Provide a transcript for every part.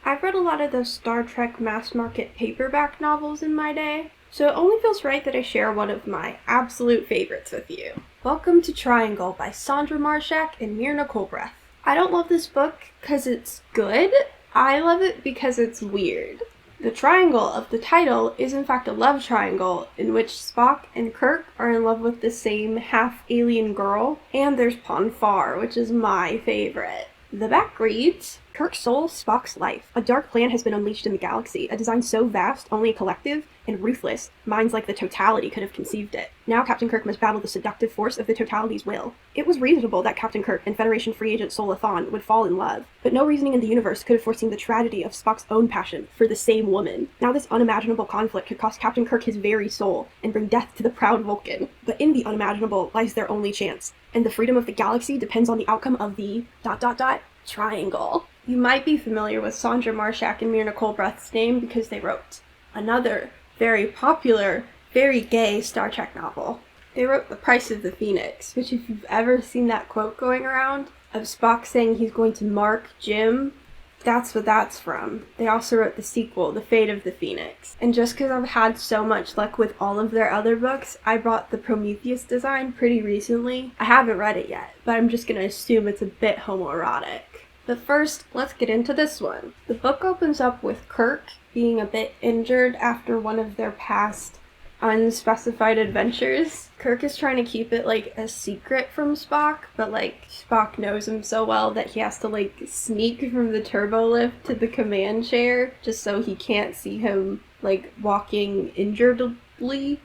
I've read a lot of those Star Trek mass market paperback novels in my day, so it only feels right that I share one of my absolute favorites with you. Welcome to Triangle by Sondra Marshak and Myrna Culbreath. I don't love this book because it's good, I love it because it's weird. The triangle of the title is in fact a love triangle in which Spock and Kirk are in love with the same half-alien girl, and there's Pon farr, which is my favorite. The back reads, Kirk's soul, Spock's life. A dark plan has been unleashed in the galaxy, a design so vast, only a collective and ruthless minds like the totality could have conceived it. Now Captain Kirk must battle the seductive force of the totality's will. It was reasonable that Captain Kirk and Federation free agent Sol Lethon would fall in love, but no reasoning in the universe could have foreseen the tragedy of Spock's own passion for the same woman. Now this unimaginable conflict could cost Captain Kirk his very soul and bring death to the proud Vulcan. But in the unimaginable lies their only chance, and the freedom of the galaxy depends on the outcome of the ... triangle. You might be familiar with Sondra Marshak and Myrna Culbreath's name because they wrote another very popular, very gay Star Trek novel. They wrote The Price of the Phoenix, which if you've ever seen that quote going around of Spock saying he's going to mark Jim, that's what that's from. They also wrote the sequel, The Fate of the Phoenix. And just because I've had so much luck with all of their other books, I bought the Prometheus design pretty recently. I haven't read it yet, but I'm just going to assume it's a bit homoerotic. But first, let's get into this one. The book opens up with Kirk being a bit injured after one of their past unspecified adventures. Kirk is trying to keep it a secret from Spock, but Spock knows him so well that he has to sneak from the turbo lift to the command chair just so he can't see him walking injuredly.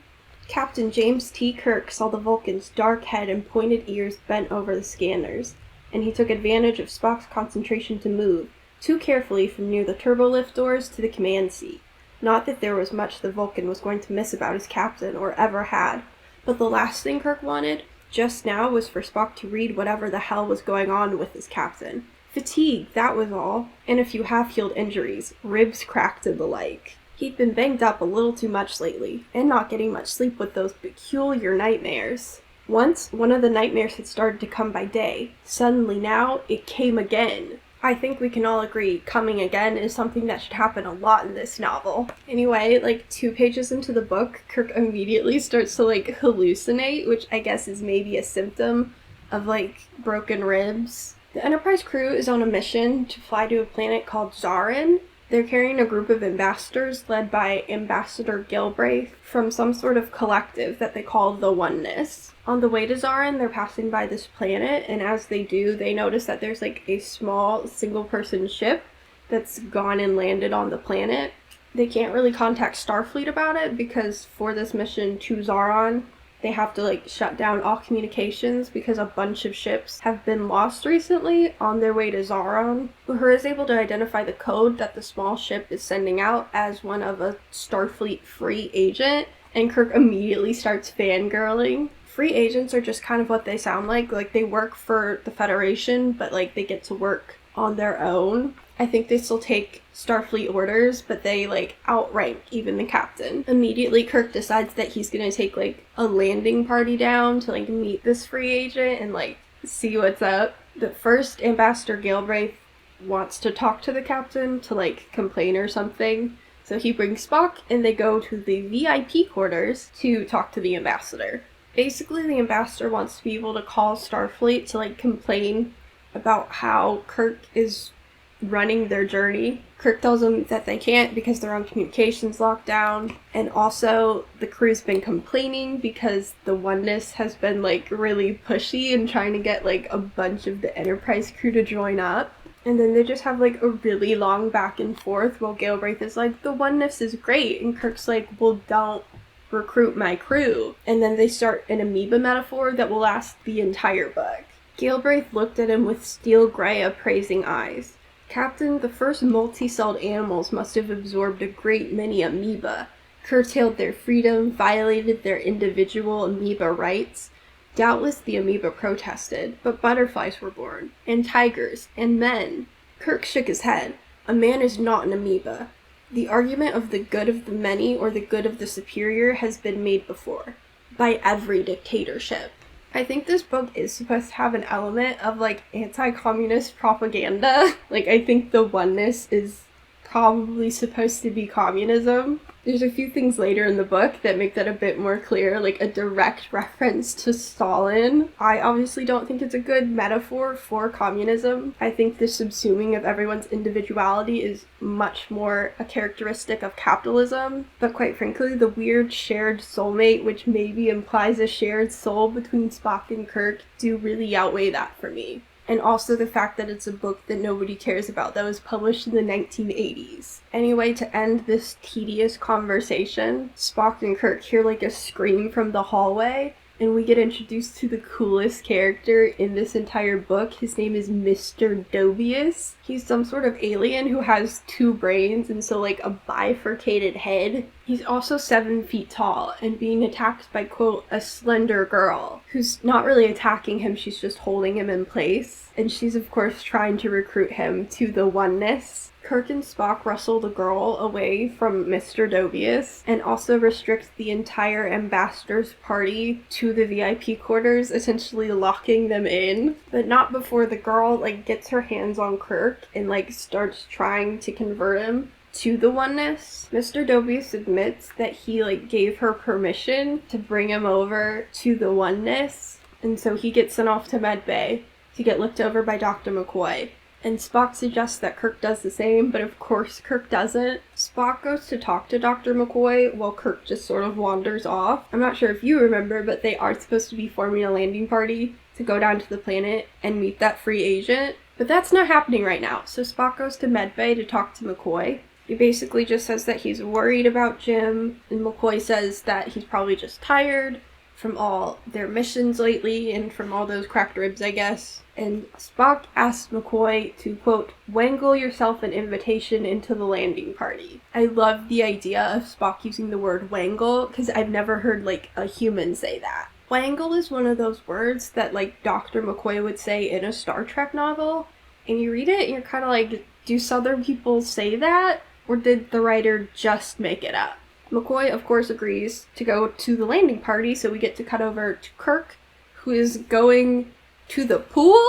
Captain James T. Kirk saw the Vulcan's dark head and pointed ears bent over the scanners, and he took advantage of Spock's concentration to move, too carefully, from near the turbolift doors to the command seat. Not that there was much the Vulcan was going to miss about his captain, or ever had, but the last thing Kirk wanted, just now, was for Spock to read whatever the hell was going on with his captain. Fatigue, that was all, and a few half-healed injuries, ribs cracked and the like. He'd been banged up a little too much lately, and not getting much sleep with those peculiar nightmares. Once, one of the nightmares had started to come by day. Suddenly now, it came again. I think we can all agree coming again is something that should happen a lot in this novel. Anyway, 2 pages into the book, Kirk immediately starts to hallucinate, which I guess is maybe a symptom of broken ribs. The Enterprise crew is on a mission to fly to a planet called Zarin. They're carrying a group of ambassadors led by Ambassador Galbraith from some sort of collective that they call the Oneness. On the way to Zarin, they're passing by this planet, and as they do, they notice that there's a small single-person ship that's gone and landed on the planet. They can't really contact Starfleet about it because for this mission to Zaron, they have to shut down all communications because a bunch of ships have been lost recently on their way to Zaron. Uhura is able to identify the code that the small ship is sending out as one of a Starfleet free agent, and Kirk immediately starts fangirling. Free agents are just kind of what they sound like. They work for the Federation, but they get to work on their own. I think they still take Starfleet orders, but they outrank even the captain. Immediately Kirk decides that he's gonna take a landing party down to meet this free agent and see what's up. But first, Ambassador Galbraith wants to talk to the captain to complain or something. So he brings Spock and they go to the VIP quarters to talk to the ambassador. Basically, the ambassador wants to be able to call Starfleet to complain about how Kirk is running their journey. Kirk tells them that they can't because they're on communications lockdown, and also the crew's been complaining because the Oneness has been really pushy and trying to get a bunch of the Enterprise crew to join up. And then they just have a really long back and forth while Galbraith is the Oneness is great, and Kirk's well, don't recruit my crew. And then they start an amoeba metaphor that will last the entire book. Galbraith looked at him with steel gray appraising eyes. Captain, the first multi-celled animals must have absorbed a great many amoeba, curtailed their freedom, violated their individual amoeba rights. Doubtless the amoeba protested, but butterflies were born, and tigers, and men. Kirk shook his head. A man is not an amoeba. The argument of the good of the many or the good of the superior has been made before, by every dictatorship. I think this book is supposed to have an element of, like, anti-communist propaganda. Like, I think the Oneness is probably supposed to be communism. There's a few things later in the book that make that a bit more clear, like a direct reference to Stalin. I obviously don't think it's a good metaphor for communism. I think the subsuming of everyone's individuality is much more a characteristic of capitalism. But quite frankly, the weird shared soulmate, which maybe implies a shared soul between Spock and Kirk, do really outweigh that for me. And also the fact that it's a book that nobody cares about, that was published in the 1980s. Anyway, to end this tedious conversation, Spock and Kirk hear like a scream from the hallway, and we get introduced to the coolest character in this entire book. His name is Mr. Dobius. He's some sort of alien who has 2 brains and so like a bifurcated head. He's also 7 feet tall and being attacked by, quote, a slender girl who's not really attacking him, she's just holding him in place. And she's of course trying to recruit him to the oneness. Kirk and Spock wrestle the girl away from Mr. Dobius and also restrict the entire ambassador's party to the VIP quarters, essentially locking them in. But not before the girl like gets her hands on Kirk and like starts trying to convert him to the oneness. Mr. Dobius admits that he like gave her permission to bring him over to the oneness, and so he gets sent off to medbay to get looked over by Dr. McCoy. And Spock suggests that Kirk does the same, but of course Kirk doesn't. Spock goes to talk to Dr. McCoy while Kirk just sort of wanders off. I'm not sure if you remember, but they are supposed to be forming a landing party to go down to the planet and meet that free agent. But that's not happening right now, so Spock goes to medbay to talk to McCoy. He basically just says that he's worried about Jim, and McCoy says that he's probably just tired from all their missions lately and from all those cracked ribs, I guess. And Spock asks McCoy to, quote, wangle yourself an invitation into the landing party. I love the idea of Spock using the word wangle, because I've never heard, like, a human say that. Wangle is one of those words that, like, Dr. McCoy would say in a Star Trek novel, and you read it and you're kind of like, do Southern people say that? Or did the writer just make it up? McCoy, of course, agrees to go to the landing party, so we get to cut over to Kirk, who is going to the pool.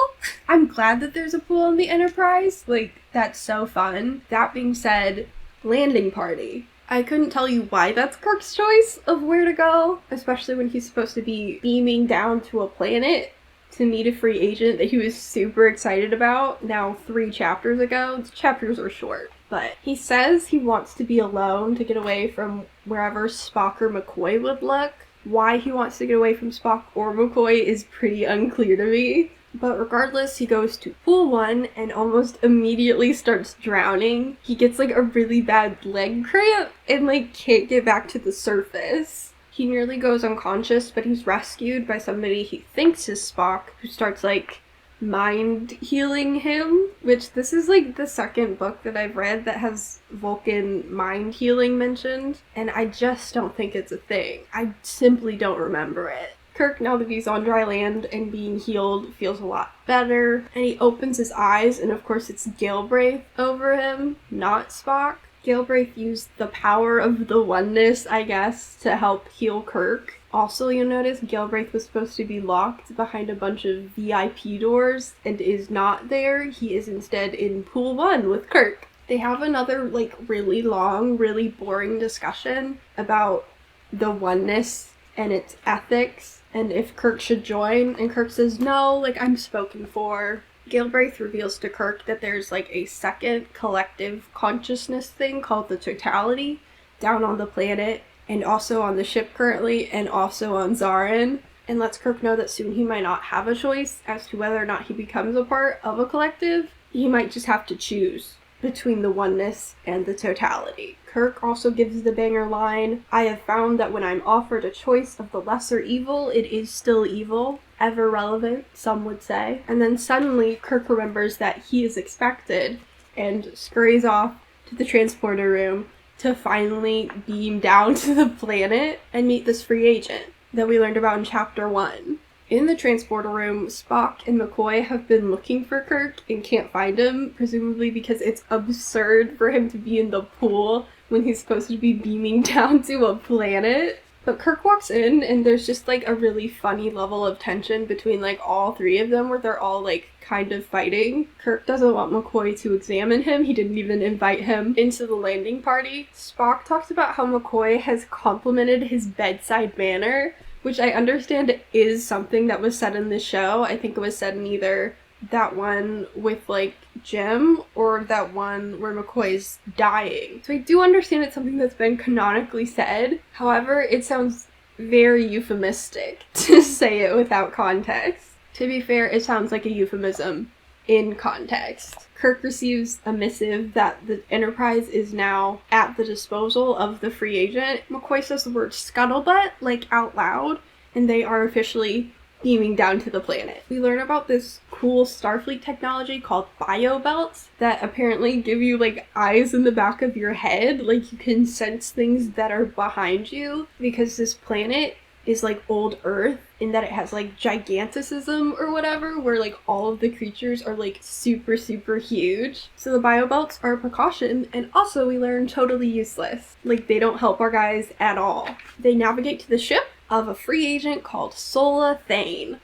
I'm glad that there's a pool on the Enterprise. Like, that's so fun. That being said, landing party. I couldn't tell you why that's Kirk's choice of where to go, especially when he's supposed to be beaming down to a planet to meet a free agent that he was super excited about now 3 chapters ago. The chapters are short. But he says he wants to be alone to get away from wherever Spock or McCoy would look. Why he wants to get away from Spock or McCoy is pretty unclear to me. But regardless, he goes to pool 1 and almost immediately starts drowning. He gets like a really bad leg cramp and like can't get back to the surface. He nearly goes unconscious, but he's rescued by somebody he thinks is Spock, who starts like mind healing him, which this is like the second book that I've read that has Vulcan mind healing mentioned, and I just don't think it's a thing. I simply don't remember it. Kirk, now that he's on dry land and being healed, feels a lot better, and he opens his eyes, and of course it's Galbraith over him, not Spock. Galbraith used the power of the oneness, I guess, to help heal Kirk. Also, you'll notice Galbraith was supposed to be locked behind a bunch of VIP doors and is not there. He is instead in pool 1 with Kirk. They have another, like, really long, really boring discussion about the oneness and its ethics and if Kirk should join. And Kirk says, no, like, I'm spoken for. Galbraith reveals to Kirk that there's, like, a second collective consciousness thing called the totality down on the planet, and also on the ship currently, and also on Zarin, and lets Kirk know that soon he might not have a choice as to whether or not he becomes a part of a collective. He might just have to choose between the oneness and the totality. Kirk also gives the banger line, I have found that when I'm offered a choice of the lesser evil, it is still evil. Ever relevant, some would say. And then suddenly, Kirk remembers that he is expected, and scurries off to the transporter room to finally beam down to the planet and meet this free agent that we learned about in chapter 1. In the transporter room, Spock and McCoy have been looking for Kirk and can't find him, presumably because it's absurd for him to be in the pool when he's supposed to be beaming down to a planet. But Kirk walks in and there's just like a really funny level of tension between like all three of them where they're all like kind of fighting. Kirk doesn't want McCoy to examine him. He didn't even invite him into the landing party. Spock talks about how McCoy has complimented his bedside manner, which I understand is something that was said in the show. I think it was said in either that one with like Jim or that one where McCoy's dying. So I do understand it's something that's been canonically said. However, it sounds very euphemistic to say it without context. To be fair, it sounds like a euphemism in context. Kirk receives a missive that the Enterprise is now at the disposal of the free agent. McCoy says the word scuttlebutt, like out loud, and they are officially beaming down to the planet. We learn about this cool Starfleet technology called biobelts that apparently give you like eyes in the back of your head, like you can sense things that are behind you because this planet is like old Earth in that it has like giganticism or whatever, where like all of the creatures are like super huge. So the biobelts are a precaution, and also we learn totally useless. Like they don't help our guys at all. They navigate to the ship of a free agent called Sola Thane.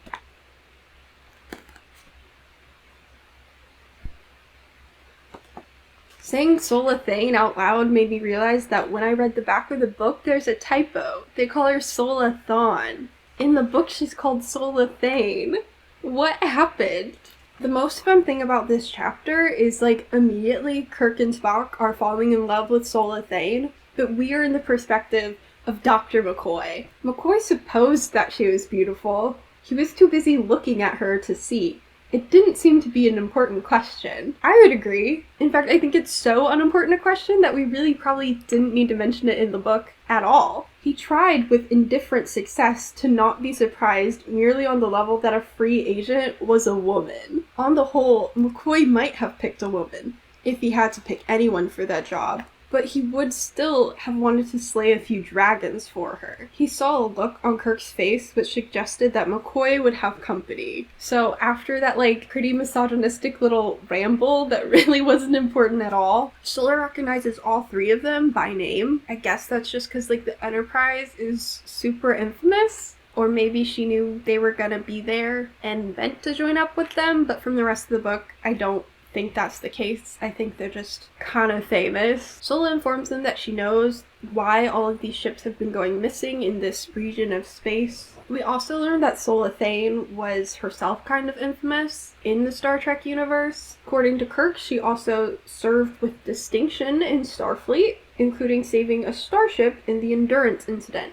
Saying Sola Thane out loud made me realize that when I read the back of the book, there's a typo. They call her Sola Thon. In the book, she's called Sola Thane. What happened? The most fun thing about this chapter is, like, immediately Kirk and Spock are falling in love with Sola Thane, but we are in the perspective of Dr. McCoy. McCoy supposed that she was beautiful. He was too busy looking at her to see. It didn't seem to be an important question. I would agree. In fact, I think it's so unimportant a question that we really probably didn't need to mention it in the book at all. He tried with indifferent success to not be surprised merely on the level that a free agent was a woman. On the whole, McCoy might have picked a woman, if he had to pick anyone for that job. But he would still have wanted to slay a few dragons for her. He saw a look on Kirk's face which suggested that McCoy would have company. So after that, like, pretty misogynistic little ramble that really wasn't important at all, Sola recognizes all three of them by name. I guess that's just because, like, the Enterprise is super infamous. Or maybe she knew they were gonna be there and meant to join up with them, but from the rest of the book, I don't think that's the case. I think they're just kind of famous. Sola informs them that she knows why all of these ships have been going missing in this region of space. We also learned that Sola Thane was herself kind of infamous in the Star Trek universe. According to Kirk, she also served with distinction in Starfleet, including saving a starship in the Endurance incident.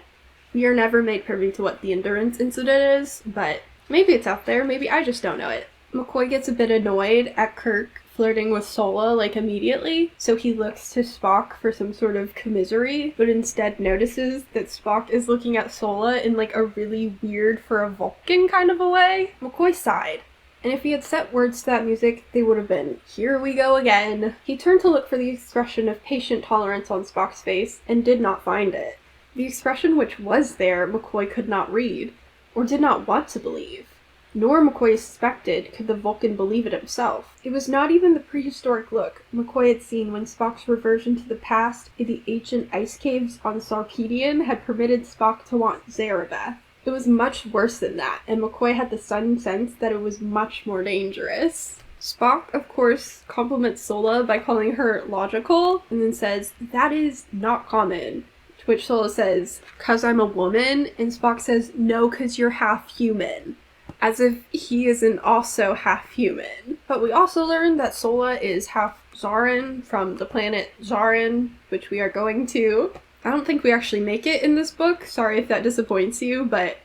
We are never made privy to what the Endurance incident is, but maybe it's out there, maybe I just don't know it. McCoy gets a bit annoyed at Kirk flirting with Sola, like, immediately, so he looks to Spock for some sort of commisery, but instead notices that Spock is looking at Sola in, like, a really weird for a Vulcan kind of a way. McCoy sighed, and if he had set words to that music, they would have been, "Here we go again." He turned to look for the expression of patient tolerance on Spock's face, and did not find it. The expression which was there, McCoy could not read, or did not want to believe. Nor, McCoy suspected, could the Vulcan believe it himself. It was not even the prehistoric look McCoy had seen when Spock's reversion to the past in the ancient ice caves on Sarpedion had permitted Spock to want Zarabeth. It was much worse than that, and McCoy had the sudden sense that it was much more dangerous. Spock, of course, compliments Sola by calling her logical, and then says, "That is not common." To which Sola says, "'Cause I'm a woman?" And Spock says, "No, 'cause you're half human." As if he isn't also half human. But we also learned that Sola is half Zarin from the planet Zarin, which we are going to. I don't think we actually make it in this book, sorry if that disappoints you, but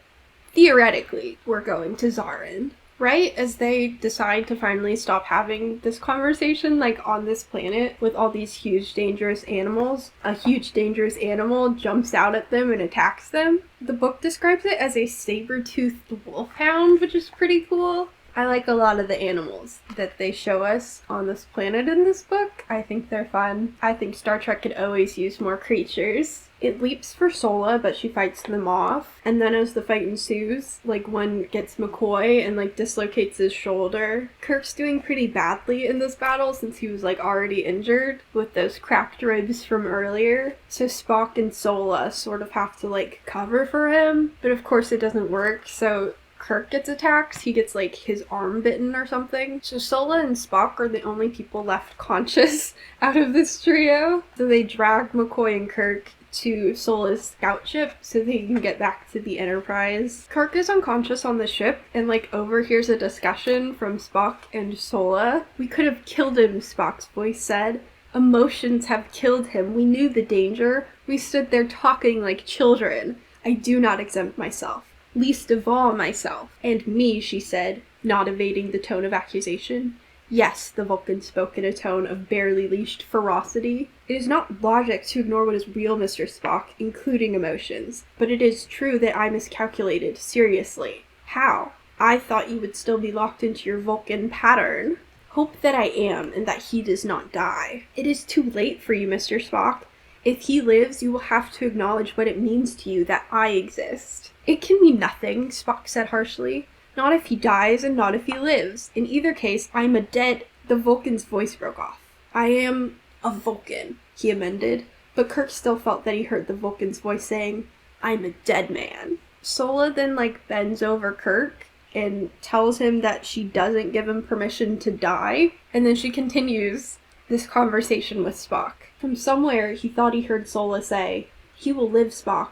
theoretically, we're going to Zarin. Right as they decide to finally stop having this conversation, like, on this planet with all these huge dangerous animals, a huge dangerous animal jumps out at them and attacks them. The book describes it as a saber-toothed wolfhound, which is pretty cool. I like a lot of the animals that they show us on this planet in this book. I think they're fun. I think Star Trek could always use more creatures It leaps for Sola, but she fights them off. And then as the fight ensues, like, one gets McCoy and, like, dislocates his shoulder. Kirk's doing pretty badly in this battle since he was, like, already injured with those cracked ribs from earlier. So Spock and Sola sort of have to, like, cover for him. But of course it doesn't work, so Kirk gets attacked. He gets, like, his arm bitten or something. So Sola and Spock are the only people left conscious out of this trio. So they drag McCoy and Kirk to Sola's scout ship so they can get back to the Enterprise. Kirk is unconscious on the ship and, like, overhears a discussion from Spock and Sola. "We could have killed him," Spock's voice said. "Emotions have killed him. We knew the danger. We stood there talking like children. I do not exempt myself. Least of all myself." "And me," she said, not evading the tone of accusation. "Yes," the Vulcan spoke in a tone of barely leashed ferocity. "It is not logic to ignore what is real, Mr. Spock, including emotions. But it is true that I miscalculated, seriously." "How?" "I thought you would still be locked into your Vulcan pattern." "Hope that I am, and that he does not die." "It is too late for you, Mr. Spock. If he lives, you will have to acknowledge what it means to you that I exist." "It can mean nothing," Spock said harshly. "Not if he dies, and not if he lives. In either case, I'm a dead—" The Vulcan's voice broke off. "I am a Vulcan," he amended, but Kirk still felt that he heard the Vulcan's voice saying, "I'm a dead man." Sola then, like, bends over Kirk and tells him that she doesn't give him permission to die, and then she continues this conversation with Spock. From somewhere, he thought he heard Sola say, "He will live, Spock,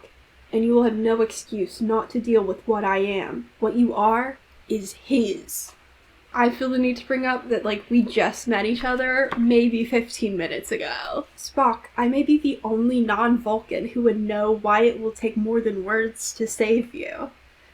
and you will have no excuse not to deal with what I am. What you are is his." I feel the need to bring up that, like, we just met each other maybe 15 minutes ago. "Spock, I may be the only non-Vulcan who would know why it will take more than words to save you.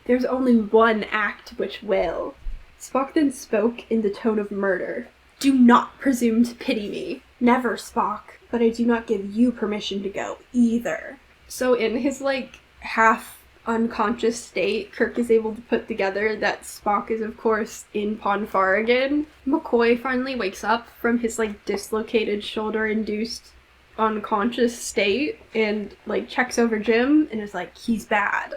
There's only one act which will." Spock then spoke in the tone of murder. "Do not presume to pity me." "Never, Spock. But I do not give you permission to go, either." So in his, like, half unconscious state, Kirk is able to put together that Spock is, of course, in Ponfar. McCoy finally wakes up from his, like, dislocated shoulder-induced unconscious state and, like, checks over Jim and is like, "He's bad."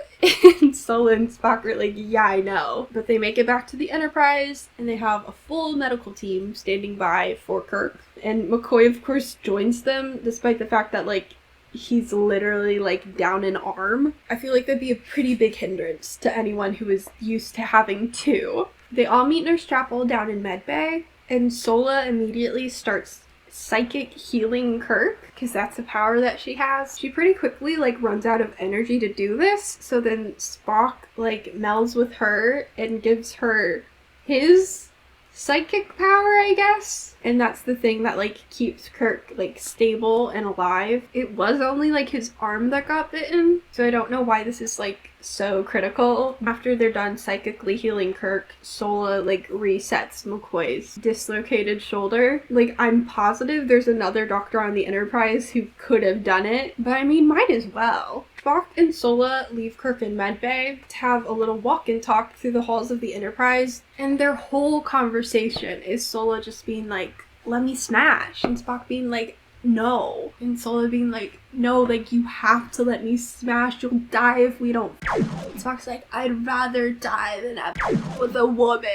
And Sola and Spock are like, "Yeah, I know." But they make it back to the Enterprise and they have a full medical team standing by for Kirk. And McCoy, of course, joins them despite the fact that, like, he's literally, like, down an arm. I feel like that'd be a pretty big hindrance to anyone who is used to having two. They all meet Nurse Chapel down in medbay, and Sola immediately starts psychic healing Kirk, because that's a power that she has. She pretty quickly, like, runs out of energy to do this, so then Spock, like, melds with her and gives her his psychic power, I guess. And that's the thing that, like, keeps Kirk, like, stable and alive. It was only, like, his arm that got bitten, so I don't know why this is, like, so critical. After they're done psychically healing Kirk, Sola, like, resets McCoy's dislocated shoulder. Like, I'm positive there's another doctor on the Enterprise who could have done it, but I mean, might as well. Spock and Sola leave Kirk in medbay to have a little walk and talk through the halls of the Enterprise, and their whole conversation is Sola just being like, "Let me smash," and Spock being like, "No," and Sola being like, "No, like, you have to let me smash, you'll die if we don't." And Spock's like, "I'd rather die than have with a woman."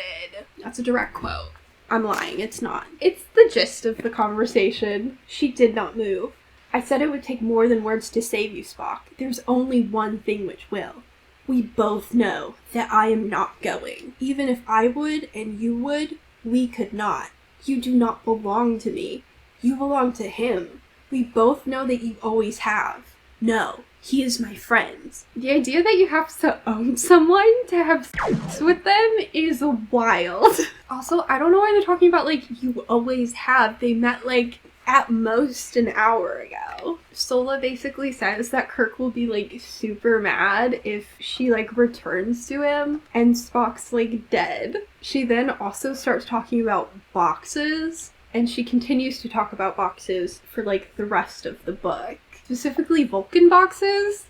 That's a direct quote. I'm lying, it's not. It's the gist of the conversation. She did not move. "I said it would take more than words to save you, Spock. There's only one thing which will. We both know that I am not going. Even if I would and you would, we could not. You do not belong to me. You belong to him. We both know that you always have. No, he is my friend." The idea that you have to own someone to have sex with them is wild. Also, I don't know why they're talking about, like, you always have. They met, like, at most an hour ago. Sola basically says that Kirk will be, like, super mad if she, like, returns to him, and Spock's, like, dead. She then also starts talking about boxes, and she continues to talk about boxes for, like, the rest of the book. Specifically Vulcan boxes,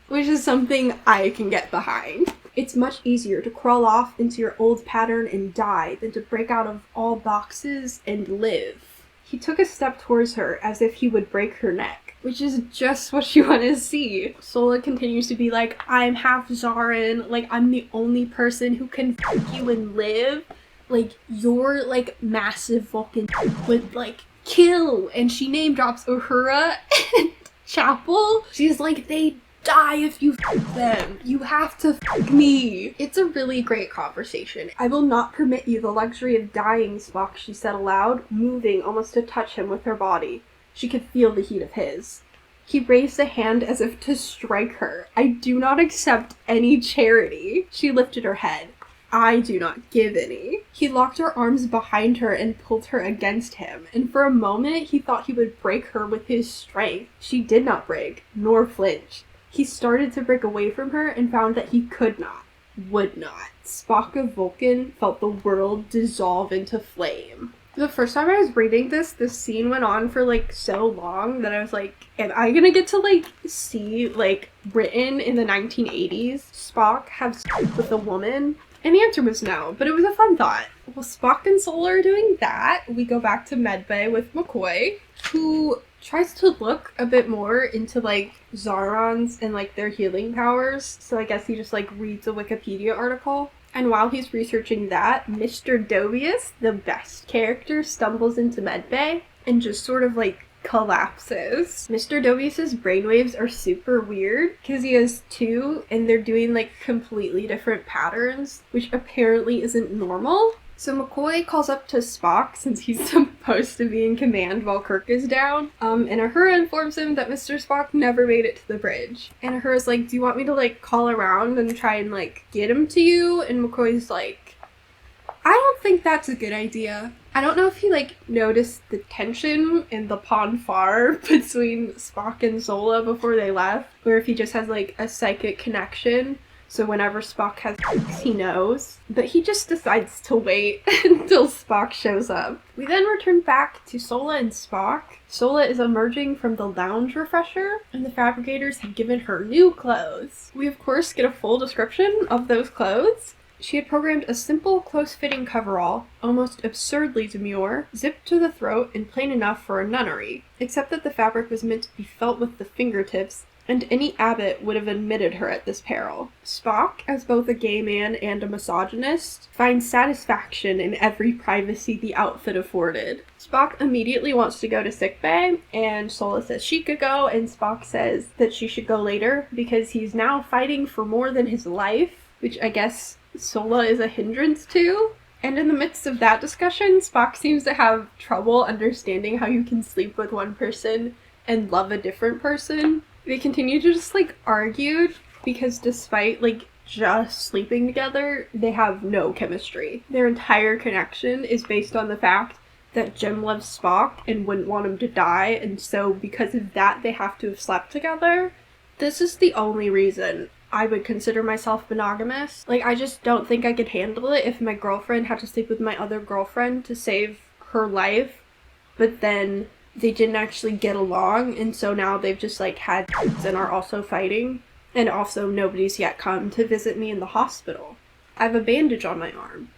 which is something I can get behind. "It's much easier to crawl off into your old pattern and die than to break out of all boxes and live." He took a step towards her as if he would break her neck, which is just what you want to see. Sola continues to be like, I'm half Zarin, like, I'm the only person who can f you and live. Like, your, like, massive Vulcan would, like, kill. And she name drops Uhura and Chapel. She's like, they die if you f them. You have to f me. It's a really great conversation. I will not permit you the luxury of dying, Spock, she said aloud, moving almost to touch him with her body. She could feel the heat of his. He raised a hand as if to strike her. I do not accept any charity. She lifted her head. I do not give any. He locked her arms behind her and pulled her against him, and for a moment he thought he would break her with his strength. She did not break, nor flinch. He started to break away from her and found that he could not, would not. Spock of Vulcan felt the world dissolve into flame. The first time I was reading this scene went on for, like, so long that I was like, am I gonna get to, like, see, like, written in the 1980s, Spock have sex with a woman? And the answer was no, but it was a fun thought. Well, Spock and Sola are doing that. We go back to Medbay with McCoy, who tries to look a bit more into, like, Zarons and, like, their healing powers. So I guess he just, like, reads a Wikipedia article. And while he's researching that, Mr. Dovius, the best character, stumbles into Medbay and just sort of, like, collapses. Mr. Dovius's brainwaves are super weird because he has two and they're doing, like, completely different patterns, which apparently isn't normal. So McCoy calls up to Spock, since he's supposed to be in command while Kirk is down, and Uhura informs him that Mr. Spock never made it to the bridge. And Uhura's like, do you want me to, like, call around and try and, like, get him to you? And McCoy's like, I don't think that's a good idea. I don't know if he, like, noticed the tension in the Ponfar between Spock and Sola before they left, or if he just has, like, a psychic connection. So whenever Spock has sex, he knows. But he just decides to wait until Spock shows up. We then return back to Sola and Spock. Sola is emerging from the lounge refresher, and the fabricators have given her new clothes. We of course get a full description of those clothes. She had programmed a simple, close-fitting coverall, almost absurdly demure, zipped to the throat and plain enough for a nunnery, except that the fabric was meant to be felt with the fingertips, and any abbot would have admitted her at this peril. Spock, as both a gay man and a misogynist, finds satisfaction in every privacy the outfit afforded. Spock immediately wants to go to sickbay, and Sola says she could go, and Spock says that she should go later because he's now fighting for more than his life, which I guess Sola is a hindrance to. And in the midst of that discussion, Spock seems to have trouble understanding how you can sleep with one person and love a different person. They continue to just, like, argue because despite, like, just sleeping together, they have no chemistry. Their entire connection is based on the fact that Jim loves Spock and wouldn't want him to die, and so because of that, they have to have slept together. This is the only reason I would consider myself monogamous. Like, I just don't think I could handle it if my girlfriend had to sleep with my other girlfriend to save her life, but then they didn't actually get along, and so now they've just, like, had sex and are also fighting. And also, nobody's yet come to visit me in the hospital. I have a bandage on my arm.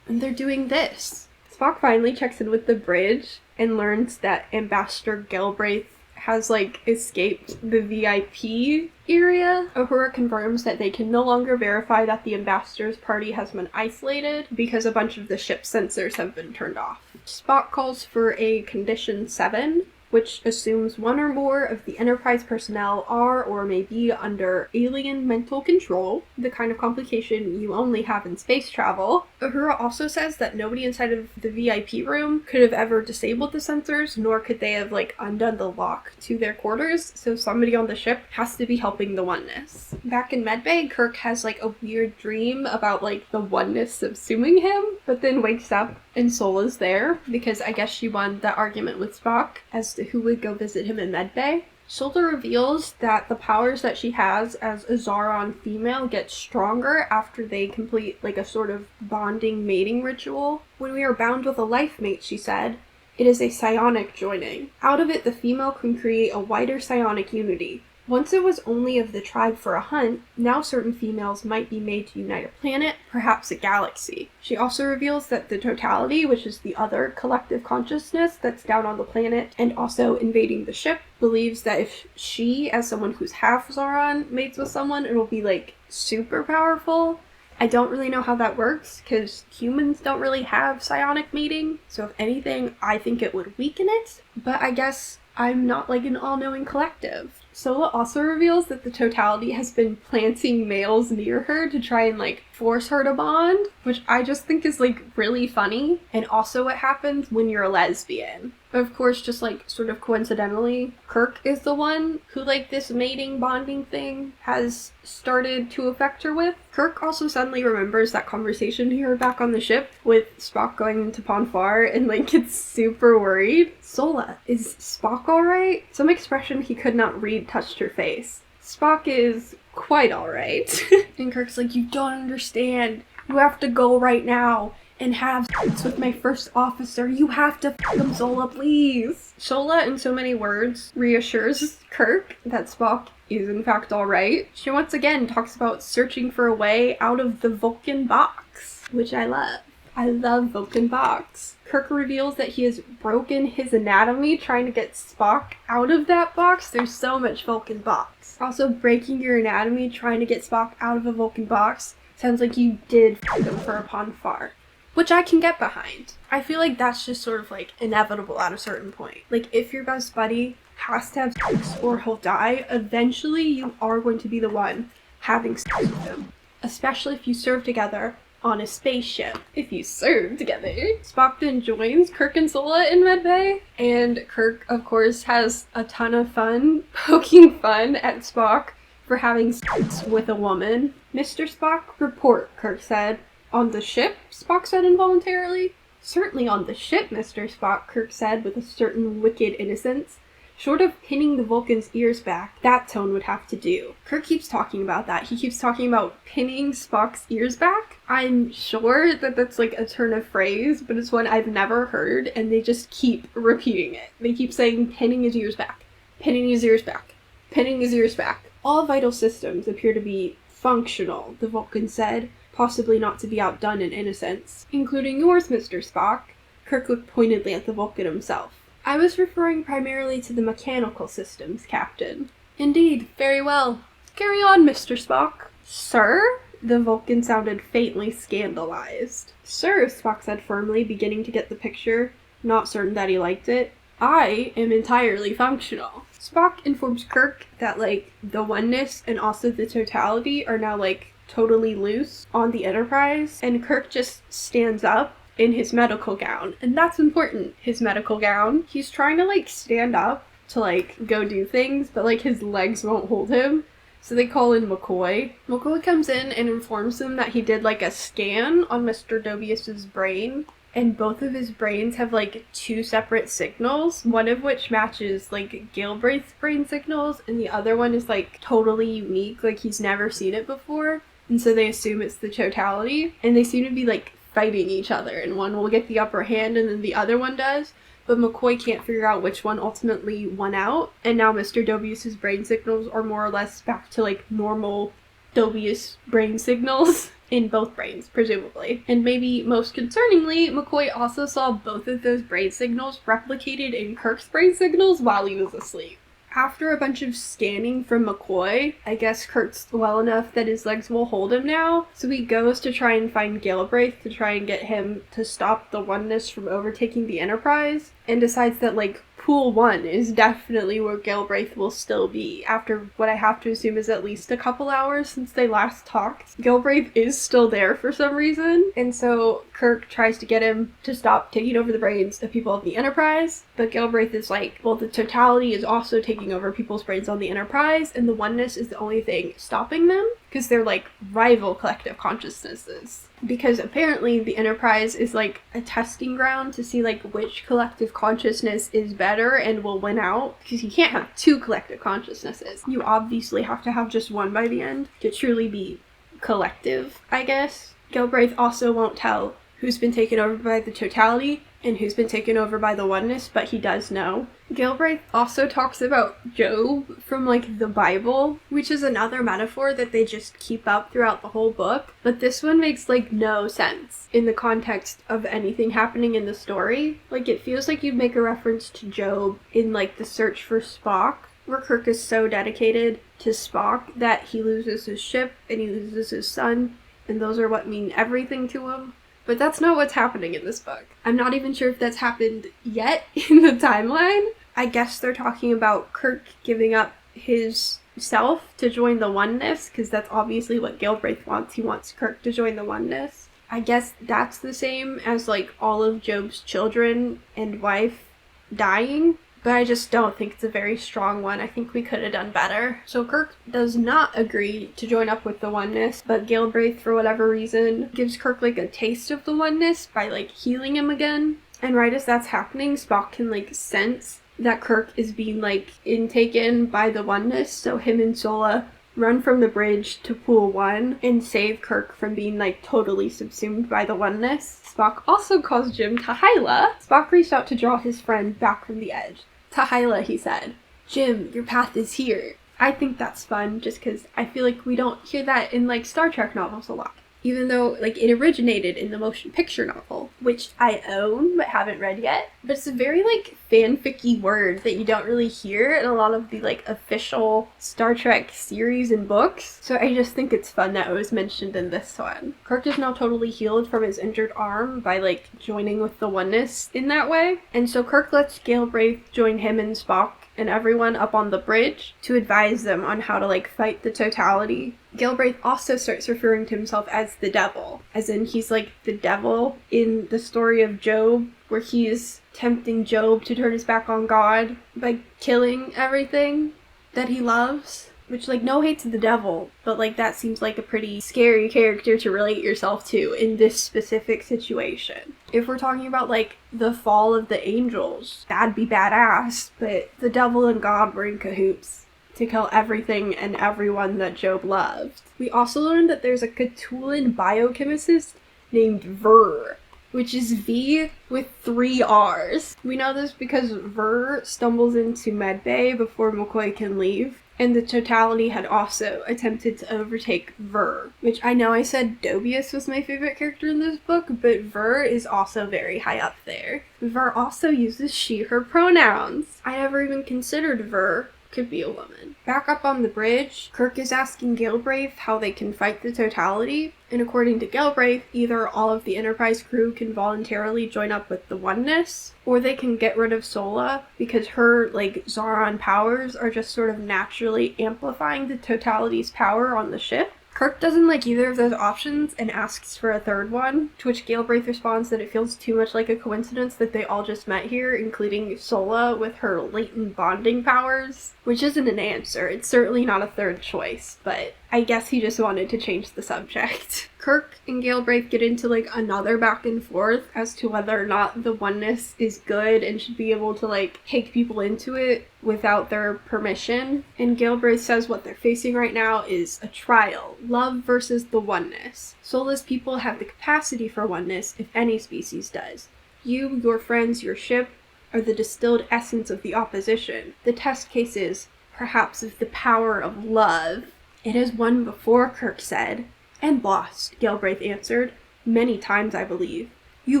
And they're doing this. Spock finally checks in with the bridge and learns that Ambassador Galbraith has, like, escaped the VIP area. Uhura confirms that they can no longer verify that the ambassador's party has been isolated because a bunch of the ship's sensors have been turned off. Spock calls for a Condition 7, which assumes one or more of the Enterprise personnel are or may be under alien mental control, the kind of complication you only have in space travel. Uhura also says that nobody inside of the VIP room could have ever disabled the sensors, nor could they have, like, undone the lock to their quarters, so somebody on the ship has to be helping the Oneness. Back in Medbay, Kirk has, like, a weird dream about, like, the Oneness subsuming him, but then wakes up and Sola's there, because I guess she won that argument with Spock as to who would go visit him in Medbay. Sola reveals that the powers that she has as a Zaron female get stronger after they complete, like, a sort of bonding mating ritual. When we are bound with a life mate, she said, it is a psionic joining. Out of it, the female can create a wider psionic unity, Once it was only of the tribe for a hunt, now certain females might be made to unite a planet, perhaps a galaxy. She also reveals that the totality, which is the other collective consciousness that's down on the planet and also invading the ship, believes that if she, as someone who's half Sauron, mates with someone, it'll be like super powerful. I don't really know how that works, because humans don't really have psionic mating, so if anything, I think it would weaken it, but I guess I'm not like an all-knowing collective. Sola also reveals that the totality has been planting males near her to try and like force her to bond, which I just think is like really funny, and also what happens when you're a lesbian. But of course, just like sort of coincidentally, Kirk is the one who like this mating bonding thing has started to affect her with. Kirk also suddenly remembers that conversation he heard back on the ship with Spock going into Ponfar and like gets super worried. Sola, is Spock alright? Some expression he could not read touched her face. Spock is quite alright. And Kirk's like, you don't understand. You have to go right now and have sex with my first officer. You have to f him, Sola, please. Sola, in so many words, reassures Kirk that Spock is in fact alright. She once again talks about searching for a way out of the Vulcan box, which I love. I love Vulcan box. Kirk reveals that he has broken his anatomy trying to get Spock out of that box. There's so much Vulcan box. Also, breaking your anatomy trying to get Spock out of a Vulcan box sounds like you did f him for a Ponfar, which I can get behind. I feel like that's just sort of like inevitable at a certain point. Like if your best buddy has to have sex or he'll die, eventually you are going to be the one having sex with him. Especially if you serve together on a spaceship. If you serve together. Spock then joins Kirk and Sola in Medbay, and Kirk, of course, has a ton of fun poking fun at Spock for having sex with a woman. Mr. Spock, report, Kirk said. On the ship? Spock said involuntarily. Certainly on the ship, Mr. Spock, Kirk said with a certain wicked innocence. Short of pinning the Vulcan's ears back, that tone would have to do. Kirk keeps talking about that. He keeps talking about pinning Spock's ears back. I'm sure that that's like a turn of phrase, but it's one I've never heard, and they just keep repeating it. They keep saying pinning his ears back, pinning his ears back, pinning his ears back. All vital systems appear to be functional, the Vulcan said, possibly not to be outdone in innocence. Including yours, Mr. Spock. Kirk looked pointedly at the Vulcan himself. I was referring primarily to the mechanical systems, Captain. Indeed, very well. Carry on, Mr. Spock. Sir? The Vulcan sounded faintly scandalized. Sir, Spock said firmly, beginning to get the picture, not certain that he liked it. I am entirely functional. Spock informs Kirk that, like, the oneness and also the totality are now, like, totally loose on the Enterprise, and Kirk just stands up in his medical gown, and that's important, his medical gown. He's trying to, like, stand up to, like, go do things, but, like, his legs won't hold him, so they call in McCoy. McCoy comes in and informs him that he did, like, a scan on Mr. Dobius's brain, and both of his brains have, like, two separate signals, one of which matches, like, Galbraith's brain signals, and the other one is, like, totally unique, like, he's never seen it before, and so they assume it's the totality, and they seem to be, like, fighting each other, and one will get the upper hand and then the other one does, but McCoy can't figure out which one ultimately won out, and now Mr. Dobius's brain signals are more or less back to, like, normal Dobius brain signals in both brains, presumably. And maybe most concerningly, McCoy also saw both of those brain signals replicated in Kirk's brain signals while he was asleep. After a bunch of scanning from McCoy, I guess Kirk's well enough that his legs will hold him now, so he goes to try and find Galbraith to try and get him to stop the oneness from overtaking the Enterprise, and decides that, like, Pool 1 is definitely where Galbraith will still be, after what I have to assume is at least a couple hours since they last talked. Galbraith is still there for some reason, and so Kirk tries to get him to stop taking over the brains of people of the Enterprise, but Galbraith is like, well, the totality is also taking over people's brains on the Enterprise, and the oneness is the only thing stopping them, because they're, like, rival collective consciousnesses. Because apparently the Enterprise is, like, a testing ground to see, like, which collective consciousness is better and will win out, because you can't have two collective consciousnesses. You obviously have to have just one by the end to truly be collective, I guess. Galbraith also won't tell who's been taken over by the totality and who's been taken over by the oneness, but he does know. Galbraith also talks about Job from, like, the Bible, which is another metaphor that they just keep up throughout the whole book, but this one makes, like, no sense in the context of anything happening in the story. Like, it feels like you'd make a reference to Job in, like, The Search for Spock, where Kirk is so dedicated to Spock that he loses his ship and he loses his son, and those are what mean everything to him. But that's not what's happening in this book. I'm not even sure if that's happened yet in the timeline. I guess they're talking about Kirk giving up his self to join the oneness, because that's obviously what Galbraith wants. He wants Kirk to join the oneness. I guess that's the same as, like, all of Job's children and wife dying, but I just don't think it's a very strong one. I think we could have done better. So Kirk does not agree to join up with the oneness, but Galbraith, for whatever reason, gives Kirk, like, a taste of the oneness by, like, healing him again. And right as that's happening, Spock can, like, sense that Kirk is being, like, intaken by the oneness, so him and Sola run from the bridge to Pool 1 and save Kirk from being, like, totally subsumed by the oneness. Spock also calls Jim Tahila. Spock reached out to draw his friend back from the edge. Tahila, he said. Jim, your path is here. I think that's fun, just because I feel like we don't hear that in, like, Star Trek novels a lot. Even though, like, it originated in the motion picture novel, which I own but haven't read yet. But it's a very, like, fanficky word that you don't really hear in a lot of the, like, official Star Trek series and books. So I just think it's fun that it was mentioned in this one. Kirk is now totally healed from his injured arm by, like, joining with the oneness in that way. And so Kirk lets Galbraith join him and Spock and everyone up on the bridge to advise them on how to, like, fight the totality. Galbraith also starts referring to himself as the devil, as in he's, like, the devil in the story of Job, where he's tempting Job to turn his back on God by killing everything that he loves. Which, like, no hate to the devil, but, like, that seems like a pretty scary character to relate yourself to in this specific situation. If we're talking about, like, the fall of the angels, that'd be badass, but the devil and God were in cahoots to kill everything and everyone that Job loved. We also learned that there's a Catulan biochemist named Ver, which is V with 3 R's. We know this because Ver stumbles into medbay before McCoy can leave, and the totality had also attempted to overtake Ver, which I know I said Dobius was my favorite character in this book, but Ver is also very high up there. Ver also uses she, her pronouns. I never even considered Ver could be a woman. Back up on the bridge, Kirk is asking Galbraith how they can fight the totality, and according to Galbraith, either all of the Enterprise crew can voluntarily join up with the oneness, or they can get rid of Sola, because her, like, Zaron powers are just sort of naturally amplifying the totality's power on the ship. Kirk doesn't like either of those options and asks for a third one, to which Galbraith responds that it feels too much like a coincidence that they all just met here, including Sola with her latent bonding powers, which isn't an answer. It's certainly not a third choice, but I guess he just wanted to change the subject. Kirk and Galbraith get into, like, another back and forth as to whether or not the oneness is good and should be able to, like, take people into it without their permission. And Galbraith says what they're facing right now is a trial. Love versus the oneness. Soulless people have the capacity for oneness if any species does. You, your friends, your ship are the distilled essence of the opposition. The test case is, perhaps, of the power of love. It has won before, Kirk said. And lost, Galbraith answered. Many times, I believe. You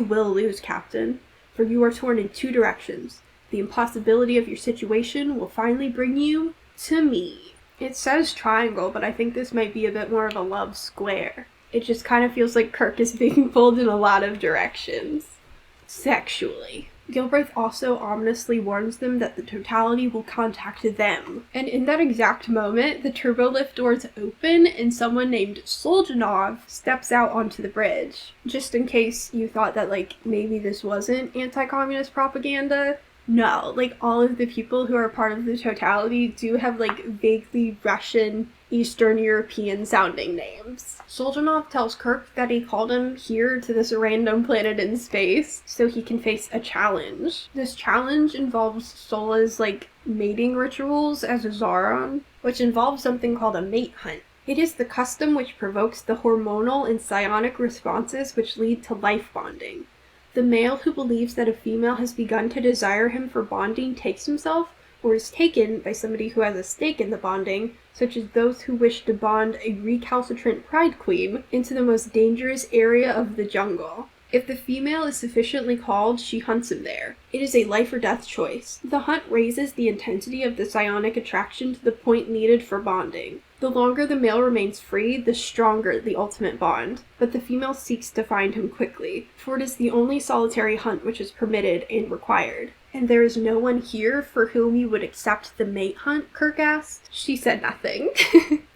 will lose, Captain, for you are torn in 2 directions. The impossibility of your situation will finally bring you to me. It says triangle, but I think this might be a bit more of a love square. It just kind of feels like Kirk is being pulled in a lot of directions. Sexually. Galbraith also ominously warns them that the totality will contact them. And in that exact moment, the turbolift doors open and someone named Soljanov steps out onto the bridge. Just in case you thought that, like, maybe this wasn't anti-communist propaganda. No, like, all of the people who are part of the totality do have, like, vaguely Russian, Eastern European sounding names. Soljanov tells Kirk that he called him here to this random planet in space so he can face a challenge. This challenge involves Sola's, like, mating rituals as a Zaron, which involves something called a mate hunt. It is the custom which provokes the hormonal and psionic responses which lead to life bonding. The male who believes that a female has begun to desire him for bonding takes himself, or is taken by somebody who has a stake in the bonding, such as those who wish to bond a recalcitrant pride queen, into the most dangerous area of the jungle. If the female is sufficiently called, she hunts him there. It is a life or death choice. The hunt raises the intensity of the psionic attraction to the point needed for bonding. The longer the male remains free, the stronger the ultimate bond, but the female seeks to find him quickly, for it is the only solitary hunt which is permitted and required. And there is no one here for whom you would accept the mate hunt, Kirk asked. She said nothing.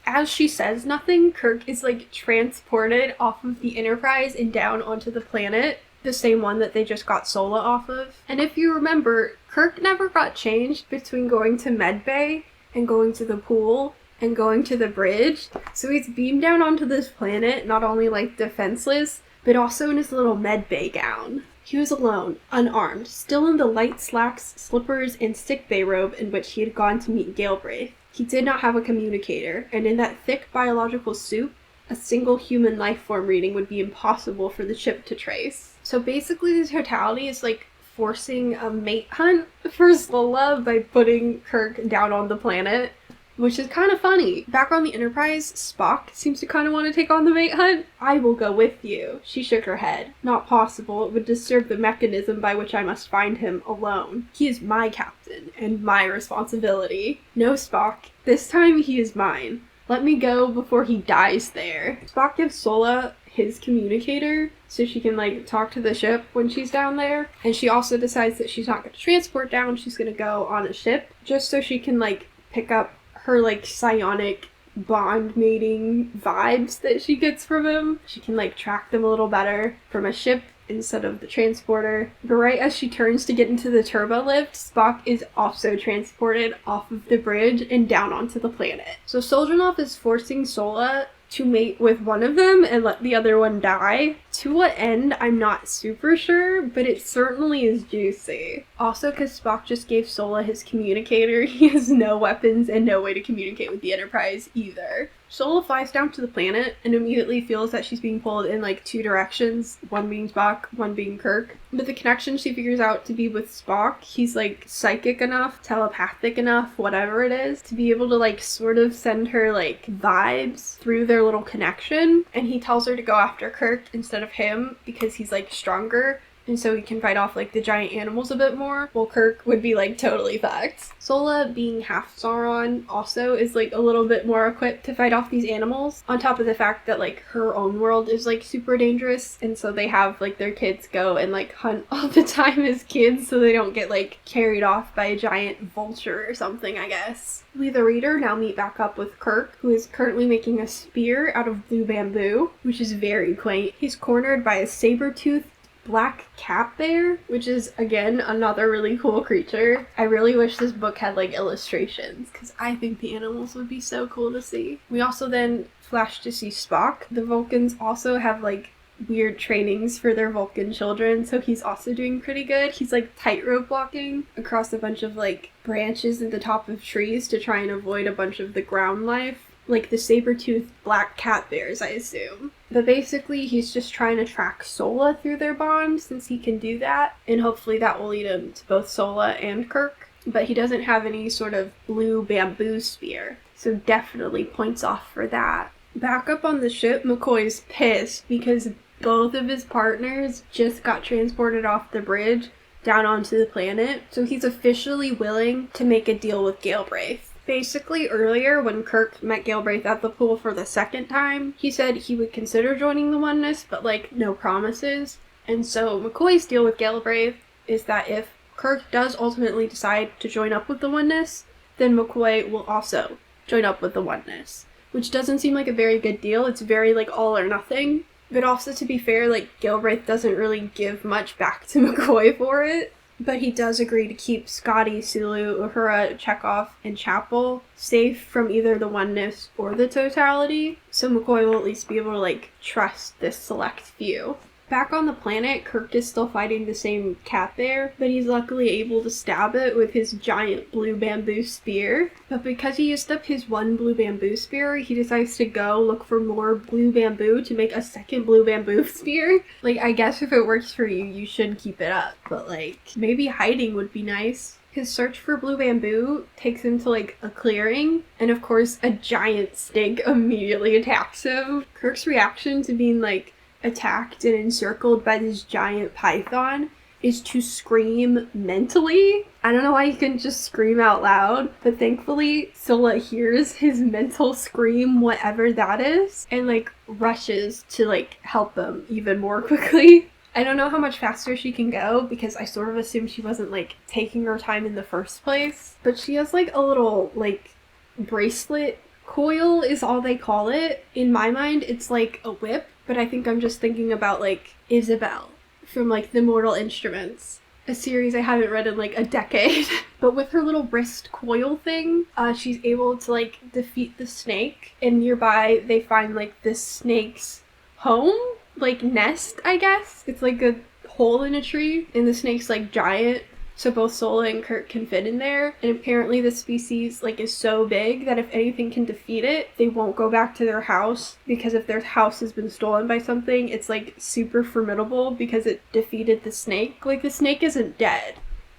As she says nothing, Kirk is transported off of the Enterprise and down onto the planet, the same one that they just got Sola off of. And if you remember, Kirk never got changed between going to Medbay and going to the pool and going to the bridge. So he's beamed down onto this planet, not only defenseless, but also in his little Medbay gown. He was alone, unarmed, still in the light slacks, slippers, and sickbay robe in which he had gone to meet Galbraith. He did not have a communicator, and in that thick biological soup, a single human life form reading would be impossible for the ship to trace. So basically the totality is forcing a mate hunt for Sola by putting Kirk down on the planet, which is kind of funny. Back on the Enterprise, Spock seems to kind of want to take on the mate hunt. I will go with you. She shook her head. Not possible. It would disturb the mechanism by which I must find him alone. He is my captain, and my responsibility. No, Spock. This time he is mine. Let me go before he dies there. Spock gives Sola his communicator so she can talk to the ship when she's down there. And she also decides that she's not going to transport down. She's going to go on a ship just so she can pick up her psionic bond mating vibes that she gets from him. She can track them a little better from a ship instead of the transporter. But right as she turns to get into the turbo lift, Spock is also transported off of the bridge and down onto the planet. So Soldranov is forcing Sola to mate with one of them and let the other one die. To what end, I'm not super sure, but it certainly is juicy. Also, because Spock just gave Sola his communicator, he has no weapons and no way to communicate with the Enterprise either. Sola flies down to the planet and immediately feels that she's being pulled in two directions, one being Spock, one being Kirk. But the connection she figures out to be with Spock, he's psychic enough, telepathic enough, whatever it is, to be able to sort of send her vibes through their little connection. And he tells her to go after Kirk instead of him because he's stronger. And so he can fight off the giant animals a bit more, while Kirk would be totally fucked. Sola, being half Sauron, also is a little bit more equipped to fight off these animals, on top of the fact that her own world is super dangerous, and so they have their kids go and hunt all the time as kids so they don't get carried off by a giant vulture or something, I guess. We, the reader, now meet back up with Kirk, who is currently making a spear out of blue bamboo, which is very quaint. He's cornered by a saber-toothed black cat bear, which is, again, another really cool creature. I really wish this book had illustrations, because I think the animals would be so cool to see. We also then flash to see Spock. The Vulcans also have weird trainings for their Vulcan children, so he's also doing pretty good. He's tightrope walking across a bunch of branches at the top of trees to try and avoid a bunch of the ground life. The saber-toothed black cat bears, I assume. But basically, he's just trying to track Sola through their bond, since he can do that, and hopefully that will lead him to both Sola and Kirk. But he doesn't have any sort of blue bamboo spear, so definitely points off for that. Back up on the ship, McCoy's pissed because both of his partners just got transported off the bridge down onto the planet, so he's officially willing to make a deal with Galbraith. Basically, earlier, when Kirk met Galbraith at the pool for the second time, he said he would consider joining the Oneness, but, no promises. And so McCoy's deal with Galbraith is that if Kirk does ultimately decide to join up with the Oneness, then McCoy will also join up with the Oneness. Which doesn't seem like a very good deal. It's very, all or nothing. But also, to be fair, Galbraith doesn't really give much back to McCoy for it. But he does agree to keep Scotty, Sulu, Uhura, Chekhov, and Chapel safe from either the Oneness or the Totality, so McCoy will at least be able to, trust this select few. Back on the planet, Kirk is still fighting the same cat bear, but he's luckily able to stab it with his giant blue bamboo spear. But because he used up his one blue bamboo spear, he decides to go look for more blue bamboo to make a second blue bamboo spear. Like, I guess if it works for you, you should keep it up. But like, maybe hiding would be nice. His search for blue bamboo takes him to like a clearing, and of course a giant snake immediately attacks him. Kirk's reaction to being like attacked and encircled by this giant python is to scream mentally. I don't know why he couldn't just scream out loud, but thankfully Sola hears his mental scream, whatever that is, and like rushes to like help him even more quickly. I don't know how much faster she can go because I sort of assumed she wasn't like taking her time in the first place, but she has like a little like bracelet coil is all they call it. In my mind it's like a whip, but I think I'm just thinking about like Isabel from like the Mortal Instruments, a series I haven't read in like a decade. But with her little wrist coil thing, she's able to like defeat the snake, and nearby they find like the snake's home, like nest, I guess. It's like a hole in a tree, and the snake's like giant, so both Sola and Kirk can fit in there. And apparently the species like is so big that if anything can defeat it, they won't go back to their house, because if their house has been stolen by something, it's like super formidable because it defeated the snake. Like, the snake isn't dead,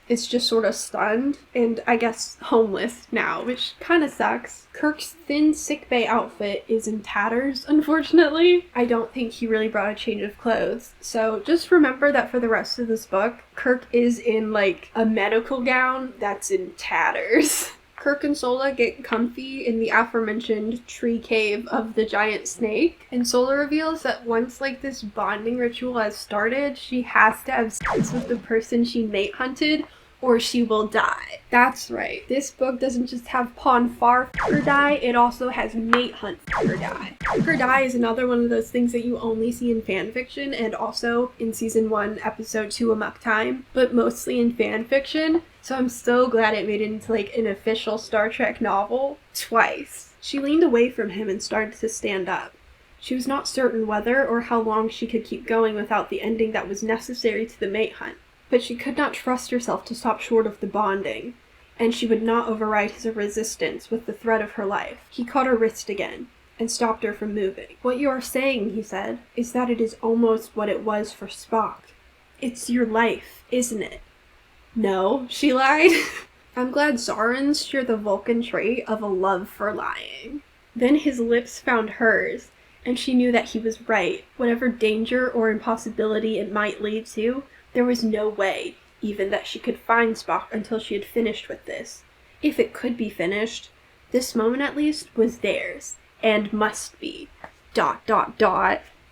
it's just sort of stunned and I guess homeless now, which kind of sucks. Kirk's thin sickbay outfit is in tatters, unfortunately. I don't think he really brought a change of clothes. So just remember that for the rest of this book, Kirk is in like a medical gown that's in tatters. Kirk and Sola get comfy in the aforementioned tree cave of the giant snake, and Sola reveals that once like this bonding ritual has started, she has to have sex with the person she mate hunted or she will die. That's right. This book doesn't just have pawn far or die, it also has mate hunt or die. Or die is another one of those things that you only see in fanfiction, and also in season 1, episode 2, Amok Time, but mostly in fanfiction. So I'm so glad it made it into like an official Star Trek novel twice. She leaned away from him and started to stand up. She was not certain whether or how long she could keep going without the ending that was necessary to the mate hunt. But she could not trust herself to stop short of the bonding, and she would not override his resistance with the threat of her life. He caught her wrist again, and stopped her from moving. "What you are saying," he said, "is that it is almost what it was for Spock. It's your life, isn't it?" "No," she lied. I'm glad Zarans share the Vulcan trait of a love for lying. Then his lips found hers, and she knew that he was right. Whatever danger or impossibility it might lead to, there was no way, even, that she could find Spock until she had finished with this. If it could be finished, this moment at least was theirs, and must be. ...